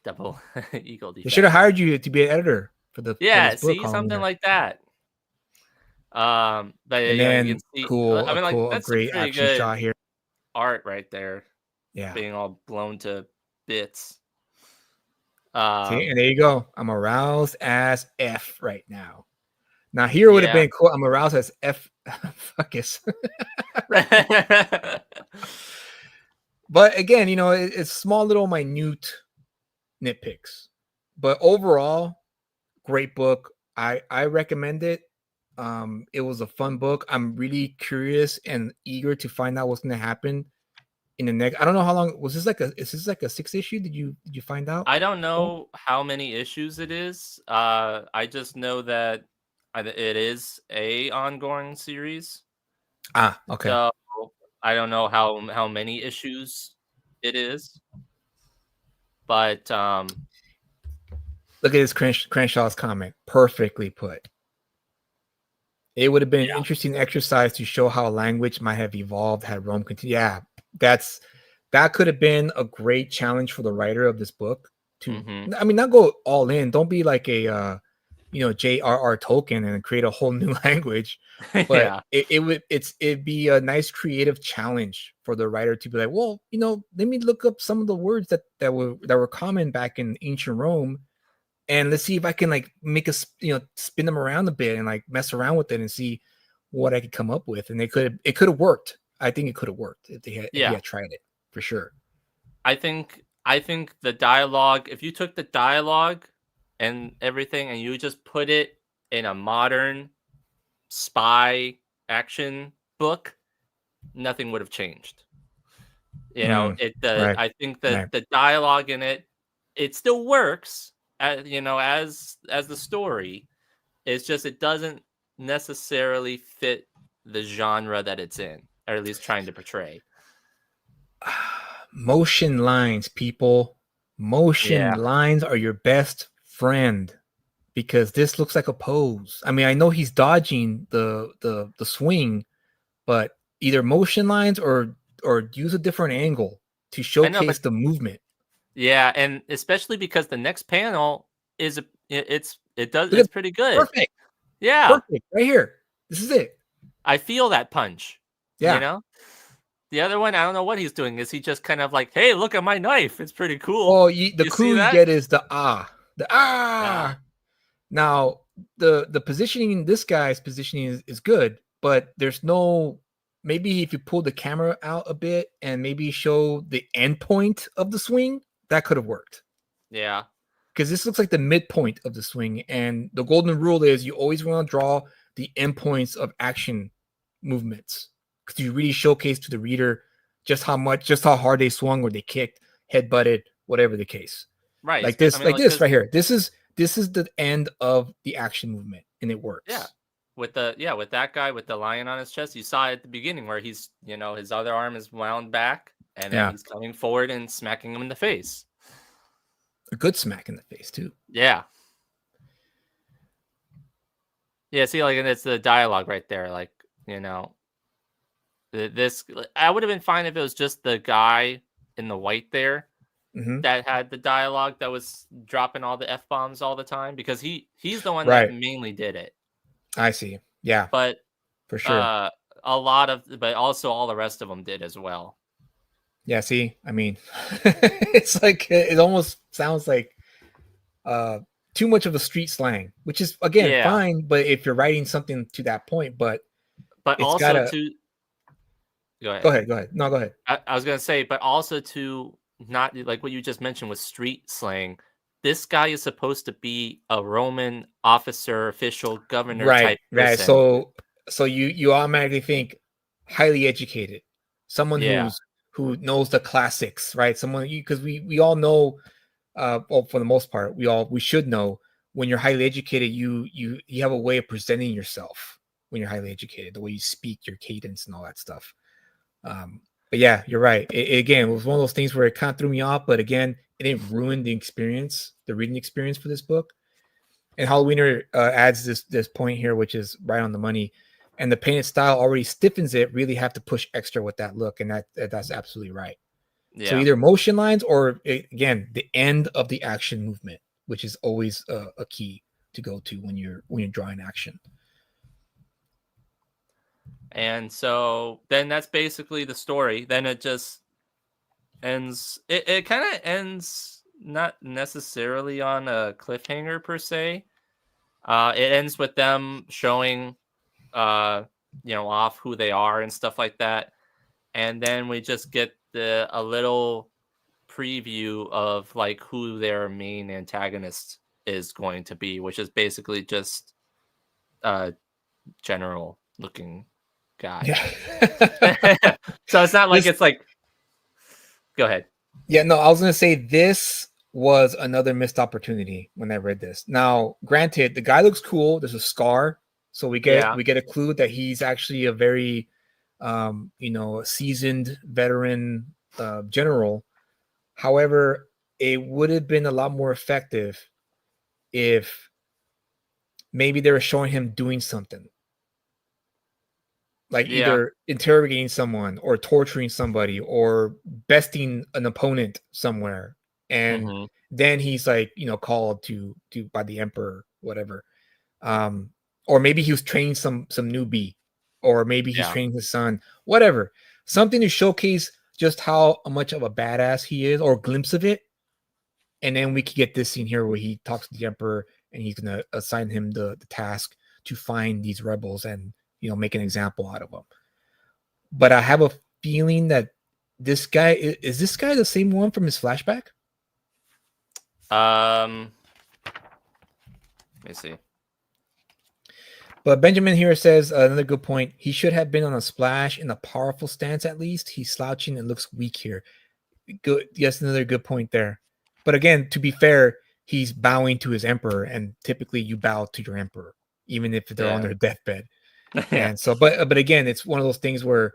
Double eagle defeathered. They should have hired you to be an editor for the for this book, something like that. But and then you can see, I mean, a that's great a pretty action good shot here. art right there. Yeah, being all blown to bits. See, and there you go. I'm aroused as F right now. Now here would have been cool. I'm aroused as F. Fuckus. But again, it's small little minute nitpicks. But overall, great book. I recommend it. It was a fun book. I'm really curious and eager to find out what's going to happen in the next. I don't know how long was this. Is this like a 6 issue? Did you find out? I don't know how many issues it is. I just know that it is a ongoing series. Okay. So I don't know how many issues it is, but Look at this Crenshaw's comment. Perfectly put. It would have been an interesting exercise to show how language might have evolved had Rome continued. Yeah, that could have been a great challenge for the writer of this book to, Mhm. I mean, not go all in. Don't be like a J.R.R. Tolkien and create a whole new language. But yeah, it'd be a nice creative challenge for the writer to be like, well, let me look up some of the words that were common back in ancient Rome, and let's see if I can like make spin them around a bit and like mess around with it and see what I could come up with. And it could have worked. I think it could have worked if he yeah. had tried it for sure. I think the dialogue. If you took the dialogue and everything, and you just put it in a modern spy action book, nothing would have changed. Right. I think that Right. the dialogue in it still works as the story. It's just it doesn't necessarily fit the genre that it's in, or at least trying to portray. Motion lines, people. Motion Yeah. lines are your best friend because this looks like a pose. I mean, I know he's dodging the swing, but either motion lines or use a different angle to I know, but showcase the movement. yeah, and especially because the next panel is Look at it's pretty good. perfect. Yeah. Perfect. Right here. This is it. I feel that punch, you Yeah. know? The other one, I don't know what he's doing. Is he just kind of like, "Hey, look at my knife. It's pretty cool." Oh, the You see clue you that? get is the Yeah. Now the positioning in this guy's positioning is good, but there's no, maybe if you pull the camera out a bit and maybe show the end point of the swing, that could have worked. Yeah. Because this looks like the midpoint of the swing, and the golden rule is you always want to draw the endpoints of action movements because you really showcase to the reader just how hard they swung or they kicked, head butted, whatever the case. Right. Like I this, mean, like this right here. This is the end of the action movement, and it works. yeah. With that guy with the lion on his chest, you saw it at the beginning where he's, his other arm is wound back and then Yeah. he's coming forward and smacking him in the face. A good smack in the face too. Yeah. Yeah, see, like, and it's the dialogue right there. Like, this, I would have been fine if it was just the guy in the white there Mm-hmm. that had the dialogue that was dropping all the F-bombs all the time, because he's the one that Right. mainly did it. I see. Yeah, But for sure. but also all the rest of them did as well. Yeah, see, I mean, it's like it almost sounds like too much of a street slang, which is again Yeah. fine, but if you're writing something to that point, but But it's also gotta to go ahead. go ahead. No, go ahead. I was gonna say, but also to not like what you just mentioned with street slang. This guy is supposed to be a Roman officer, official, governor Right, type right. person. So you automatically think highly educated, someone Yeah. who knows the classics, right? Someone, because we all know, well, for the most part, we should know when you're highly educated, you have a way of presenting yourself when you're highly educated, the way you speak, your cadence, and all that stuff. But yeah, you're right. Again, it was one of those things where it kind of threw me off, but again, it didn't ruin the experience, the reading experience for this book. And Halloweener adds this point here, which is right on the money. And the painted style already stiffens it. Really have to push extra with that look, and that's absolutely right. Yeah. So either motion lines or again the end of the action movement, which is always a key to go to when you're drawing action. And so then that's basically the story. Then it just ends. It kind of ends not necessarily on a cliffhanger per se. It ends with them showing, off who they are and stuff like that. And then we just get a little preview of like who their main antagonist is going to be, which is basically just a general looking guy. Yeah. So it's not like it's like, go ahead. Yeah, no, I was gonna say this was another missed opportunity when I read this. Now, granted, the guy looks cool. There's a scar, so we get a clue that he's actually a very a seasoned veteran general. However, it would have been a lot more effective if maybe they were showing him doing something, like either interrogating someone or torturing somebody or besting an opponent somewhere, and then he's like, called to by the emperor, whatever. Or maybe he was training some newbie, or maybe he's training his son, whatever. Something to showcase just how much of a badass he is, or a glimpse of it. And then we could get this scene here where he talks to the emperor and he's going to assign him the task to find these rebels and, make an example out of them. But I have a feeling that this guy, is this guy the same one from his flashback? Let me see. But Benjamin here says another good point. He should have been on a splash in a powerful stance at least. He's slouching and looks weak here. Good. Yes, another good point there. But again, to be fair, he's bowing to his emperor, and typically you bow to your emperor, even if they're on their deathbed. And so, but again, it's one of those things where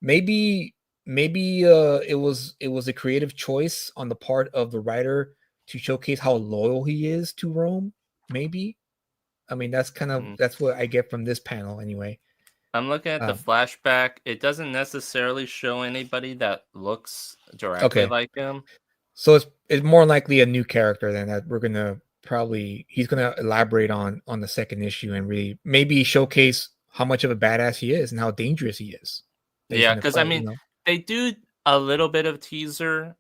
maybe it was a creative choice on the part of the writer to showcase how loyal he is to Rome. Maybe. I mean, that's kind of that's what I get from this panel anyway. I'm looking at the flashback. It doesn't necessarily show anybody that looks directly like him. So it's more likely a new character than that. He's gonna elaborate on the second issue and really maybe showcase how much of a badass he is and how dangerous he is. Yeah, because they do a little bit of teaser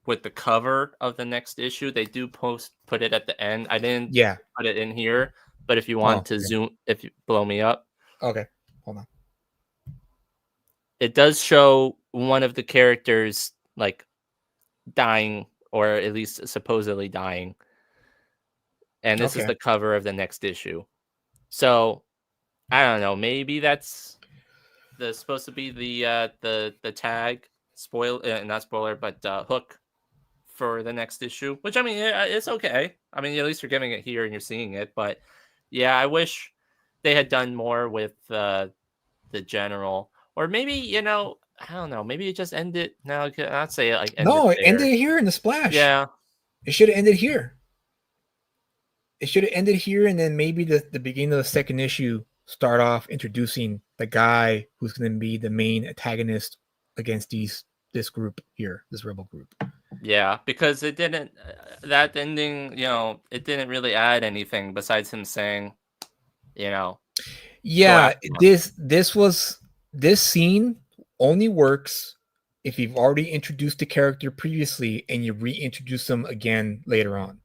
with the cover of the next issue. They do put it at the end. I didn't put it in here, but if you want to zoom, if you blow me up. Okay, hold on. It does show one of the characters like dying, or at least supposedly dying. And this is the cover of the next issue. So I don't know. Maybe that's supposed to be the tag not spoiler, but hook for the next issue. Which I mean, it's okay. I mean, at least you're getting it here and you're seeing it. But yeah, I wish they had done more with the general, or maybe I don't know. Maybe it just ended. No, I'd say like it ended here in the splash. Yeah, it should have ended here. It should have ended here, and then maybe the beginning of the second issue start off introducing the guy who's going to be the main antagonist against this group here, this rebel group. Yeah, because it didn't. That ending, it didn't really add anything besides him saying, Yeah, this scene only works if you've already introduced the character previously and you reintroduce them again later on.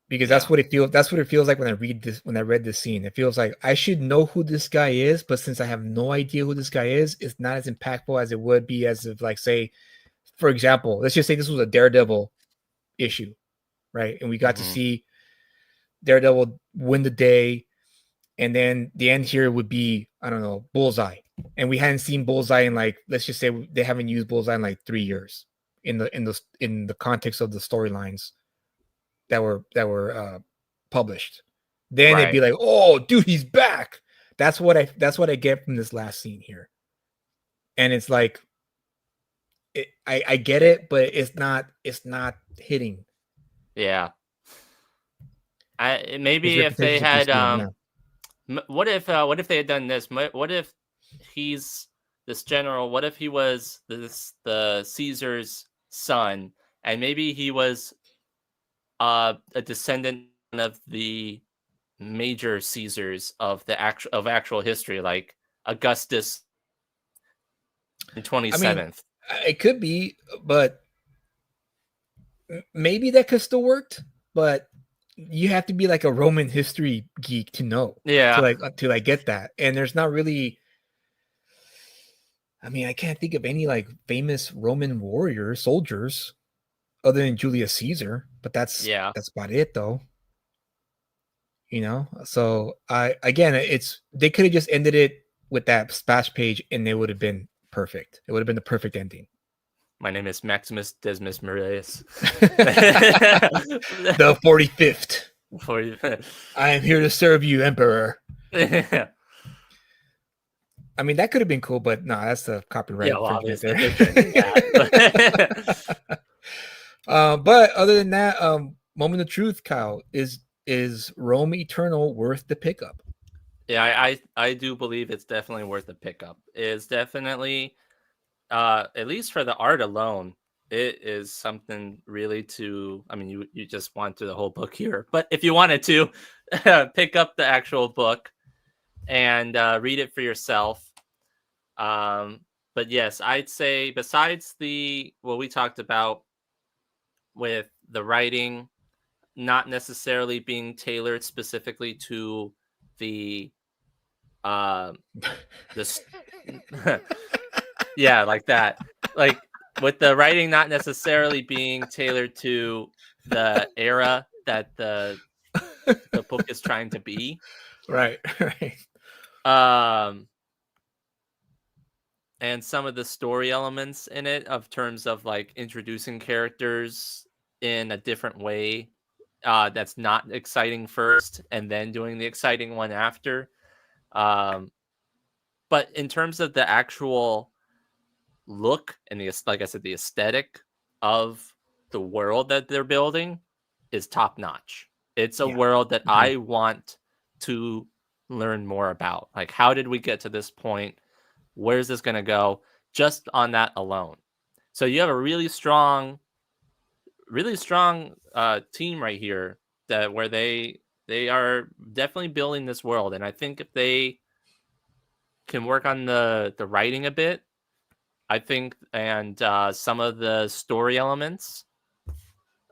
Because that's what it feels. That's what it feels like when I read this. When I read this scene, it feels like I should know who this guy is, but since I have no idea who this guy is, it's not as impactful as it would be as if, like, say, for example, let's just say this was a Daredevil issue, right? And we got to see Daredevil win the day, and then the end here would be, I don't know, Bullseye, and we hadn't seen Bullseye in, like, let's just say they haven't used Bullseye in like 3 years in the context of the storylines that were published. Then it'd be like, oh, dude, he's back. That's what I get from this last scene here. And it's like, I get it, but it's not hitting. Yeah. Maybe if they had what if they had done this? What if he's this general? What if he was the Caesar's son, and maybe he was a descendant of the major Caesars of actual history, like Augustus in 27th. I mean, it could be, but maybe that could still worked. But you have to be like a Roman history geek to know, to get that. And there's not really. I mean, I can't think of any like famous Roman soldiers, other than Julius Caesar, but that's about it though. So they could have just ended it with that splash page and it would have been perfect. It would have been the perfect ending. My name is Maximus Decimus Muraeus. The 45th. I am here to serve you, Emperor. I mean, that could have been cool, but no, that's the copyright Yeah, well, infringement obviously there couldn't be that. there. But other than that, moment of truth, Kyle, is Rome Eternal worth the pickup? Yeah, I do believe it's definitely worth a pickup. It's definitely, at least for the art alone, it is something really to. I mean, you just want through the whole book here, but if you wanted to pick up the actual book and read it for yourself. But yes, I'd say besides the what we talked about with the writing not necessarily being tailored specifically to the this yeah, like that, like with the writing not necessarily being tailored to the era that the book is trying to be. Right, right. um and some of the story elements in it of terms of like introducing characters in a different way, that's not exciting first and then doing the exciting one after. um but in terms of the actual look and like I said, the aesthetic of the world that they're building is top notch. It's a Yeah. world that Mhm. I want to learn more about. Like, how did we get to this point? Where's this going to go? Just on that alone. So you have a really strong team right here that where they are definitely building this world, and I think if they can work on the writing a bit, I think, and some of the story elements,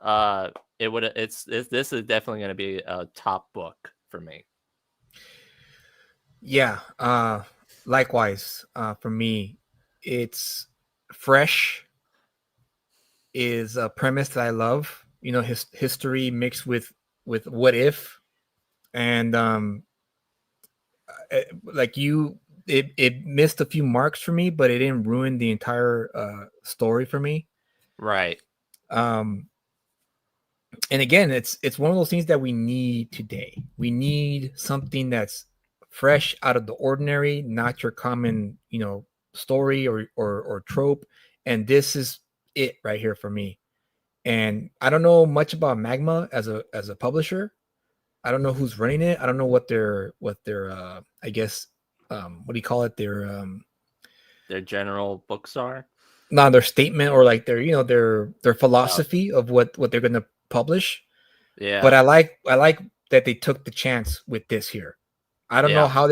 this is definitely going to be a top book for me. Yeah. Likewise, for me, it's fresh is a premise that I love. You know, history mixed with what if, and like it missed a few marks for me, but it didn't ruin the entire story for me. Right. Um, and again, it's one of those things that we need today. We need something that's fresh out of the ordinary, not your common, story or trope. And this is it right here for me. And I don't know much about Magma as a publisher. I don't know who's running it. I don't know what their I guess what do you call it? Their general books are. Not their statement or like their philosophy of what they're gonna publish. Yeah. But I like that they took the chance with this here. I don't know how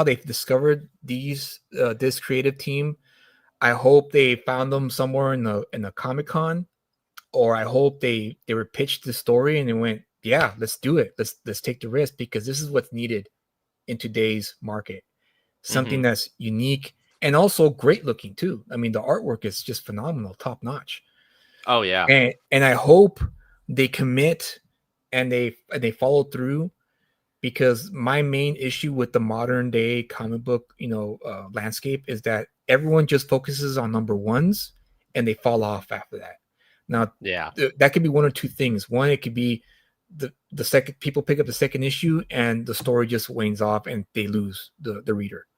they discovered this creative team. I hope they found them somewhere in the Comic-Con, or I hope they were pitched the story and they went, yeah, let's do it. Let's take the risk because this is what's needed in today's market. Something that's unique and also great looking too. I mean, the artwork is just phenomenal, top notch. Oh yeah. And I hope they commit and they follow through, because my main issue with the modern day comic book, landscape is that everyone just focuses on number ones and they fall off after that. Now, Yeah. that could be one or two things. One, it could be the second people pick up the second issue and the story just wanes off and they lose the reader.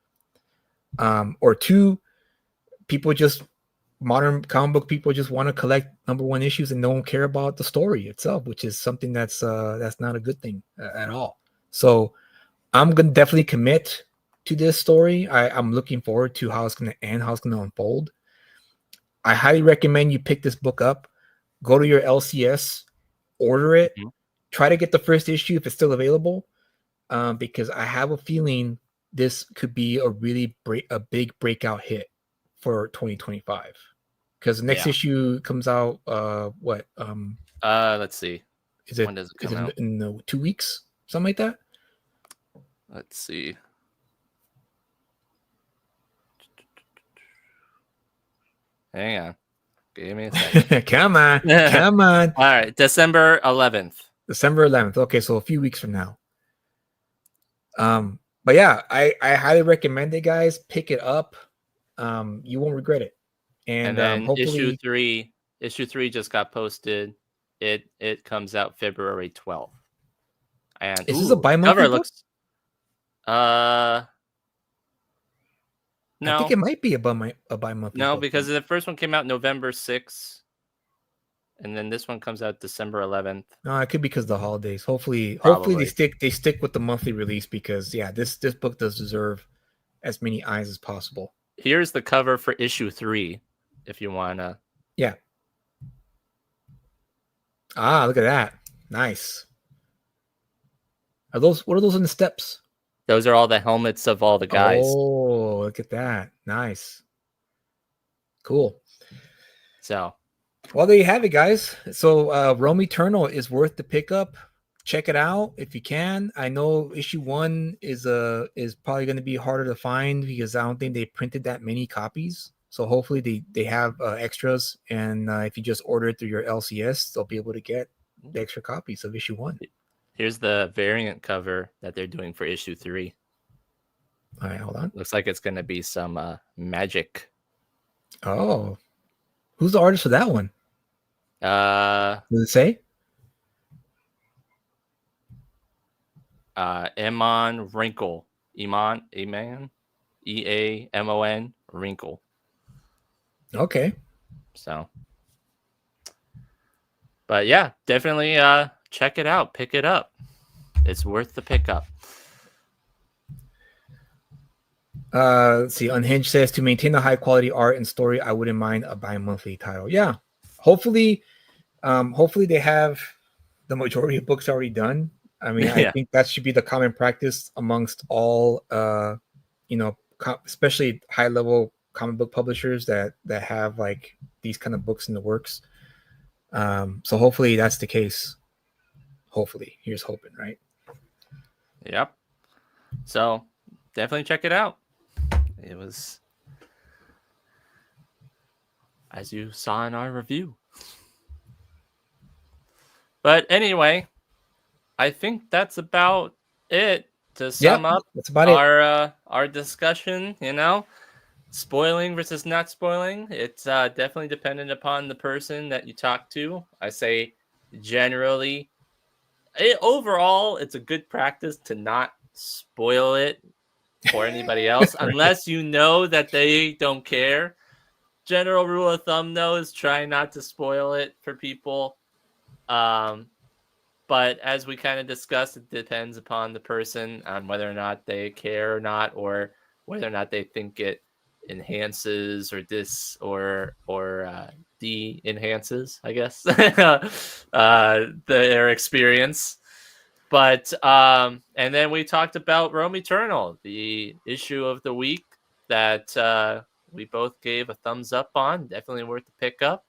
Or two, modern comic book people just want to collect number one issues and don't care about the story itself, which is something that's not a good thing at all. So I'm gonna definitely commit to this story. I'm looking forward to how it's gonna end, how it's gonna unfold. I highly recommend you pick this book up. Go to your LCS, order it, try to get the first issue if it's still available, because I have a feeling this could be a really big breakout hit for 2025. Because the next issue comes out let's see. When does it come out? In 2 weeks, something like that. Let's see. Hang on. Give me a second. Come on. All right, December 11th. December 11th. Okay, so a few weeks from now. But yeah, I highly recommend it, guys. Pick it up. You won't regret it. And then hopefully issue 3 just got posted. It comes out February 12th. And is this a bi-monthly cover book? looks I think No, it might be a bi-monthly. no, book because then. the first one came out November 6th, and then this one comes out December 11th. No, it could be because of the holidays. Hopefully Probably. they stick with the monthly release because yeah, this book does deserve as many eyes as possible. Here's the cover for issue 3, if you wanna. Yeah. Ah, look at that. Nice. What are those in the steps? Those are all the helmets of all the guys. Oh, look at that. Nice. Cool. So Well, there you have it, guys. So Rome Eternal is worth the pickup. Check it out if you can. I know issue 1 is probably going to be harder to find because I don't think they printed that many copies. So hopefully they have extras, and if you just order it through your LCS, they'll be able to get the extra copies of issue 1. here's the variant cover that they're doing for issue 3. All right, hold on. Looks like it's gonna be some magic. Oh, who's the artist for that one? Does it say? Emon Wrinkle. Eamon Eamon Wrinkle. Okay. So, but yeah, definitely check it out, pick it up. It's worth the pickup. Let's see. Unhinged says to maintain the high quality art and story, I wouldn't mind a bi-monthly title. Yeah, hopefully they have the majority of books already done. I mean, I think that should be the common practice amongst all, especially high level comic book publishers that have like these kind of books in the works. So hopefully that's the case. Hopefully, here's hoping, right? Yep. So definitely check it out. It was, as you saw in our review. But anyway, I think that's about it to sum up that's about it. Our discussion. Spoiling versus not spoiling. It's definitely dependent upon the person that you talk to. I say generally, overall, it's a good practice to not spoil it for anybody else Right. unless you know that they don't care. General rule of thumb, though, is try not to spoil it for people. But as we kind of discussed, it depends upon the person on whether or not they care or not, or whether or not they think it enhances or de-enhances, I guess, their experience. But and then we talked about Rome Eternal, the issue of the week that we both gave a thumbs up on. Definitely worth the pickup.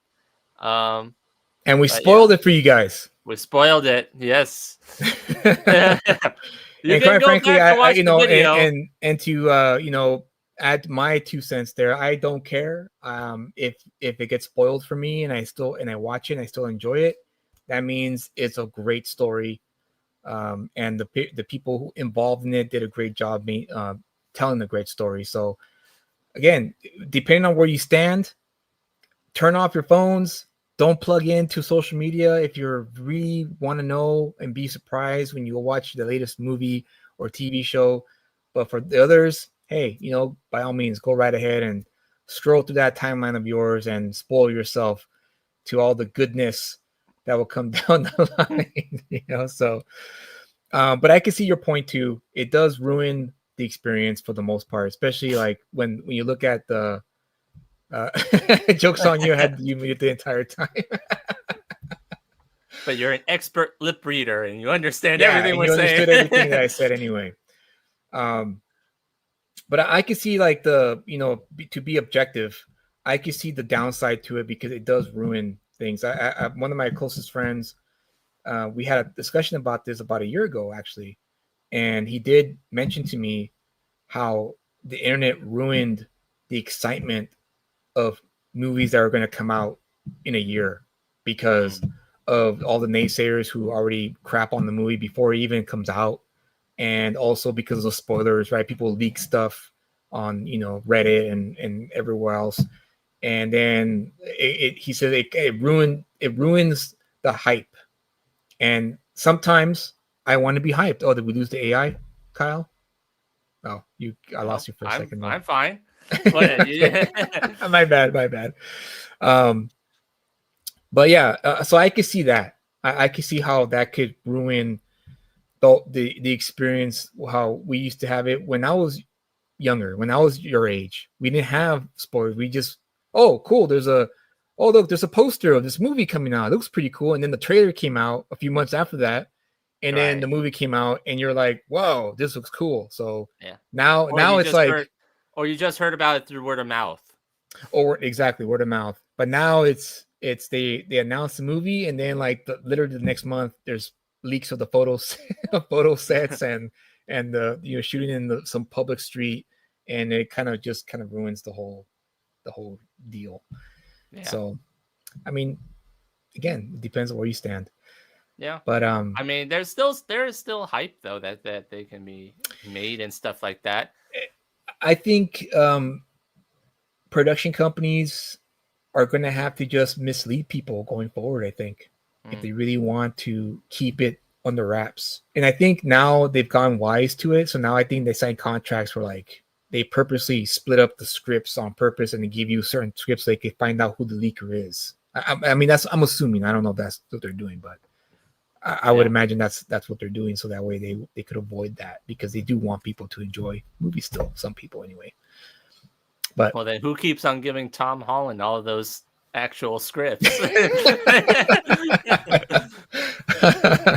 And we spoiled it for you guys. We spoiled it, yes. And quite frankly, and to add my 2 cents there, I don't care if it gets spoiled for me, and I watch it and I still enjoy it. That means it's a great story, and the people who involved in it did a great job telling a great story. So again, depending on where you stand, turn off your phones. Don't plug into social media if you really want to know and be surprised when you watch the latest movie or TV show. But for the others, hey, by all means, go right ahead and scroll through that timeline of yours and spoil yourself to all the goodness that will come down the line. So, but I can see your point too. It does ruin the experience for the most part, especially like when you look at the joke's on you. I had you muted the entire time. But you're an expert lip reader and you understand everything we're saying. You understood everything that I said anyway. But I can see like to be objective, I can see the downside to it because it does ruin things. I one of my closest friends, we had a discussion about this about a year ago actually, and he did mention to me how the internet ruined the excitement of movies that are going to come out in a year because of all the naysayers who already crap on the movie before it even comes out, and also because of spoilers, right? People leak stuff on Reddit and everywhere else, and then he said it ruins the hype. And sometimes I want to be hyped. Oh, did we lose the AI, Kyle? Oh, I lost you for a second. I'm fine. My bad, my bad. Um, but yeah, so I could see that. I could see how that could ruin the experience, how we used to have it when I was younger, when I was your age. We didn't have spoilers. We just, oh, cool. Oh, look, there's a poster of this movie coming out. It looks pretty cool. And then the trailer came out a few months after that. And then the Right. movie came out, and you're like, whoa, this looks cool. So Yeah. now Or you it's just like, heard, or you just heard about it through word of mouth. or exactly word of mouth. But now it's they announce the movie, and then like literally the next month there's leaks of the photos, photo sets, and the shooting in some public street, and it kind of ruins the whole deal. Yeah. So, I mean, again, it depends on where you stand. Yeah. But I mean, there is still hype though that they can be made and stuff like that. I think production companies are going to have to just mislead people going forward. I think if they really want to keep it under wraps, and I think now they've gone wise to it. So now I think they sign contracts where like they purposely split up the scripts on purpose and they give you certain scripts so they can find out who the leaker is. I mean, I'm assuming. I don't know if that's what they're doing, but I would imagine that's what they're doing. So that way they could avoid that, because they do want people to enjoy movies still. Some people anyway. But well, then who keeps on giving Tom Holland all of those actual scripts?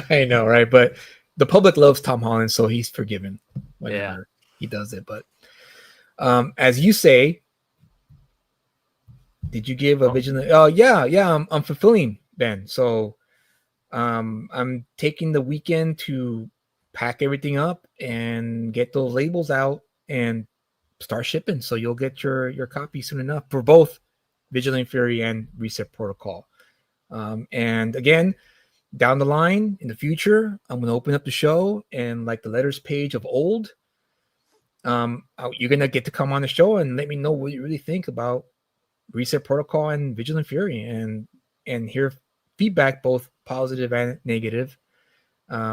I know, right? But the public loves Tom Holland, so he's forgiven whenever he does it. But as you say, did you give a vigilant? Oh yeah. I'm fulfilling, Ben. So I'm taking the weekend to pack everything up and get those labels out and start shipping. So you'll get your copy soon enough for both Vigilant Fury and Reset Protocol. And again, down the line in the future, I'm going to open up the show, and like the letters page of old, you're going to get to come on the show and let me know what you really think about Reset Protocol and Vigilant Fury, and hear feedback, both positive and negative,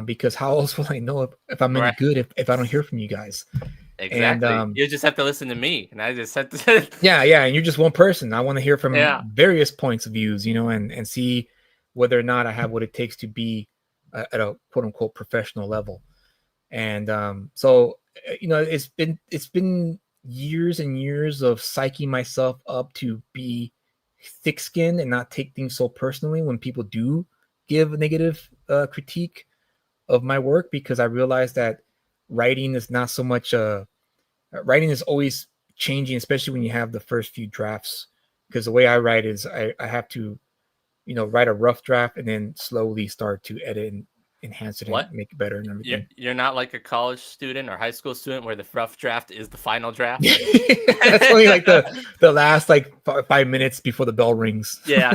because how else will I know if I'm any good if I don't hear from you guys? Exactly. And, you just have to listen to me, and I just have to. yeah, and you're just one person. I want to hear from various points of views, and see whether or not I have what it takes to be at a quote unquote professional level. And so it's been years and years of psyching myself up to be thick-skinned and not take things so personally when people do give a negative critique of my work, because I realized that writing is not so much writing is always changing, especially when you have the first few drafts, because the way I write is I have to write a rough draft and then slowly start to edit and enhance it and make it better and everything. You're not like a college student or high school student where the rough draft is the final draft. That's only like the last like 5 minutes before the bell rings. Yeah.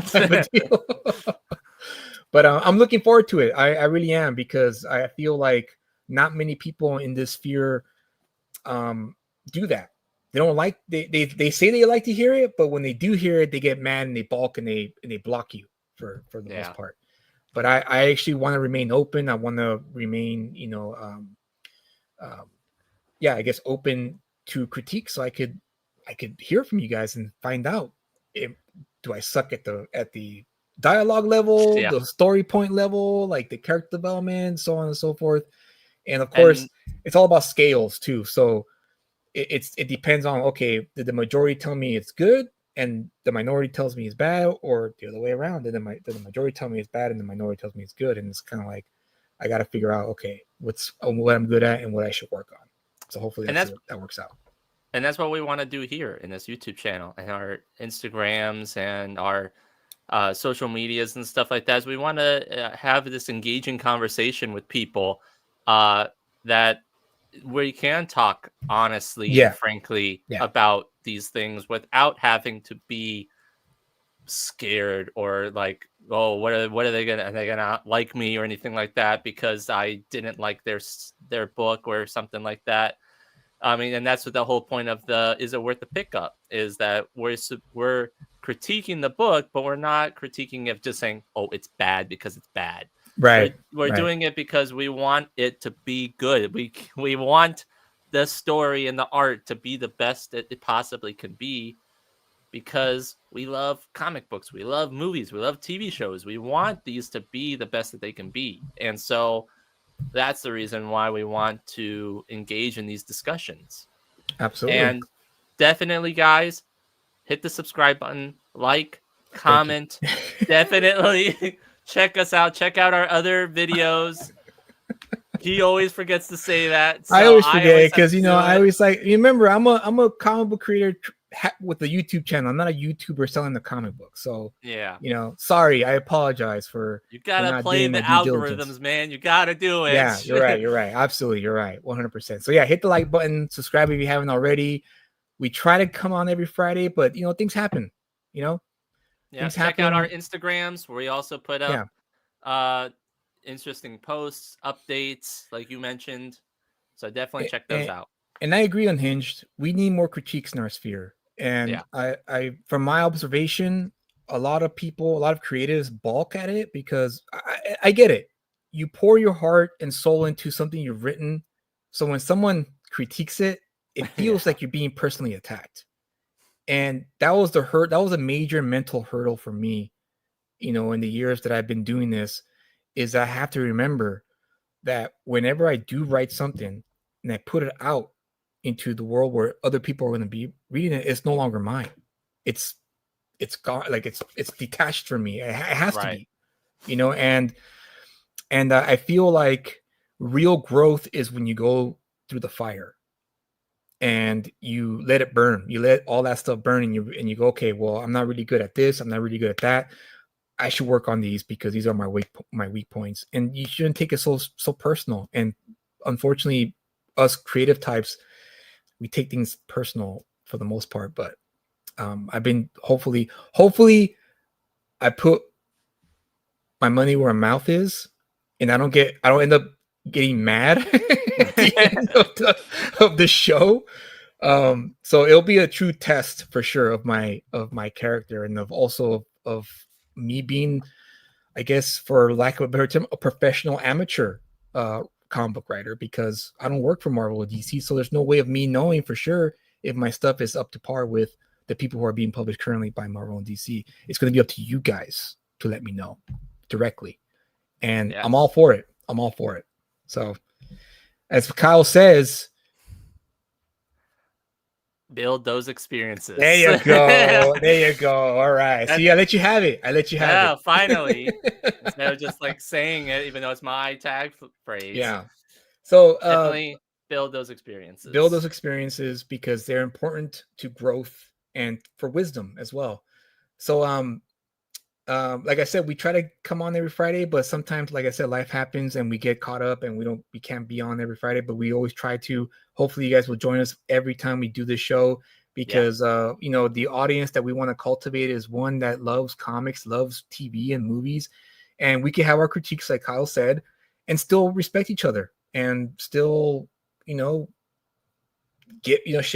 But I'm looking forward to it. I really am, because I feel like not many people in this sphere do that. They don't like they say they like to hear it, but when they do hear it, they get mad and they balk and they block you for the most part. But I actually want to remain open. I want to remain, I guess open to critique, so I could hear from you guys and find out do I suck at the dialogue level, the story point level, like the character development, so on and so forth. And of course, it's all about scales too. So it depends on, okay, did the majority tell me it's good and the minority tells me it's bad, or the other way around? Did the majority tell me it's bad and the minority tells me it's good? And it's kind of like I got to figure out, okay, what I'm good at and what I should work on. So hopefully that works out. And that's what we want to do here in this YouTube channel and our Instagrams and our social medias and stuff like that. Is we want to have this engaging conversation with people that where you can talk honestly and frankly about these things without having to be scared or like, oh, what are they gonna like me or anything like that because I didn't like their book or something like that. I mean, and that's what the whole point of the Is It Worth the Pickup is, that we're critiquing the book, but we're not critiquing it just saying, oh, it's bad because it's bad. Right. We're doing it because we want it to be good. We want the story and the art to be the best it possibly can be, because we love comic books, we love movies, we love TV shows. We want these to be the best that they can be. And so that's the reason why we want to engage in these discussions. Absolutely. And definitely, guys, hit the subscribe button, like, comment. Definitely check us out. Check out our other videos. He always forgets to say that. So I always forget because I it. always like, remember, I'm a comic book creator with a YouTube channel. I'm not a YouTuber selling the comic book. So Yeah, sorry, I apologize for. you gotta not play doing the my due algorithms, diligence. man. You gotta do it. Yeah, you're right. You're right. Absolutely, you're right. 100%. So yeah, hit the like button, subscribe if you haven't already. We try to come on every Friday, but things happen. Yeah, things check out our happen. Instagrams where we also put up interesting posts, updates, like you mentioned. So definitely check those out. And I agree, Unhinged. We need more critiques in our sphere. And Yeah. I from my observation, a lot of people, a lot of creatives balk at it because I get it. You pour your heart and soul into something you've written. So when someone critiques it, it feels like you're being personally attacked. And that was the hurt. That was a major mental hurdle for me, in the years that I've been doing this, is I have to remember that whenever I do write something and I put it out into the world where other people are going to be reading it, it's no longer mine. It's gone. Like it's detached from me. It has to be, and I feel like real growth is when you go through the fire and you let it burn. You let all that stuff burn, and you go, okay, well, I'm not really good at this. I'm not really good at that. I should work on these because these are my weak points. And you shouldn't take it so personal. And unfortunately, us creative types, we take things personal for the most part. But I've been hopefully I put my money where my mouth is, and I don't end up getting mad at the end of the show. So it'll be a true test for sure of my character, and of me being, I guess, for lack of a better term, a professional amateur comic book writer, because I don't work for Marvel or DC, so there's no way of me knowing for sure if my stuff is up to par with the people who are being published currently by Marvel and DC. It's going to be up to you guys to let me know directly, and I'm all for it. So, as Kyle says, build those experiences. There you go. All right. See, I let you have it. Yeah, finally. Instead of just like saying it, even though it's my tag phrase. Yeah. So definitely build those experiences. Build those experiences because they're important to growth and for wisdom as well. So like I said, we try to come on every Friday, but sometimes, like I said, life happens and we get caught up and we can't be on every Friday, but we always try to. Hopefully you guys will join us every time we do this show, because the audience that we want to cultivate is one that loves comics, loves TV and movies, and we can have our critiques, like Kyle said, and still respect each other and still, share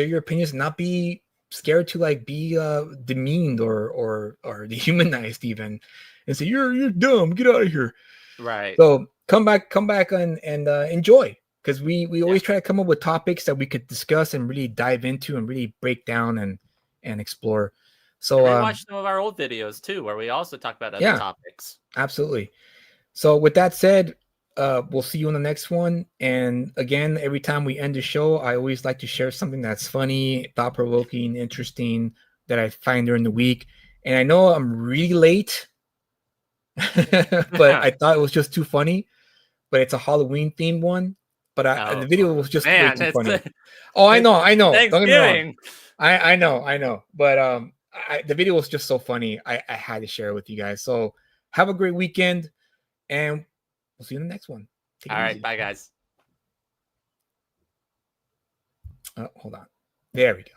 your opinions and not be scared to be demeaned or dehumanized even, and say you're dumb, get out of here. Right. So come back and enjoy, because we always try to come up with topics that we could discuss and really dive into and really break down and explore. So watch some of our old videos too, where we also talk about other topics. Absolutely. So with that said, we'll see you on the next one. And again, every time we end the show, I always like to share something that's funny, thought-provoking, interesting that I find during the week. And I know I'm really late, but I thought it was just too funny. But it's a Halloween themed one. But the video was just way too funny. I know. Don't get me wrong. I know. But the video was just so funny. I had to share it with you guys. So have a great weekend, and we'll see you in the next one. All right. Bye, guys. Hold on. There we go.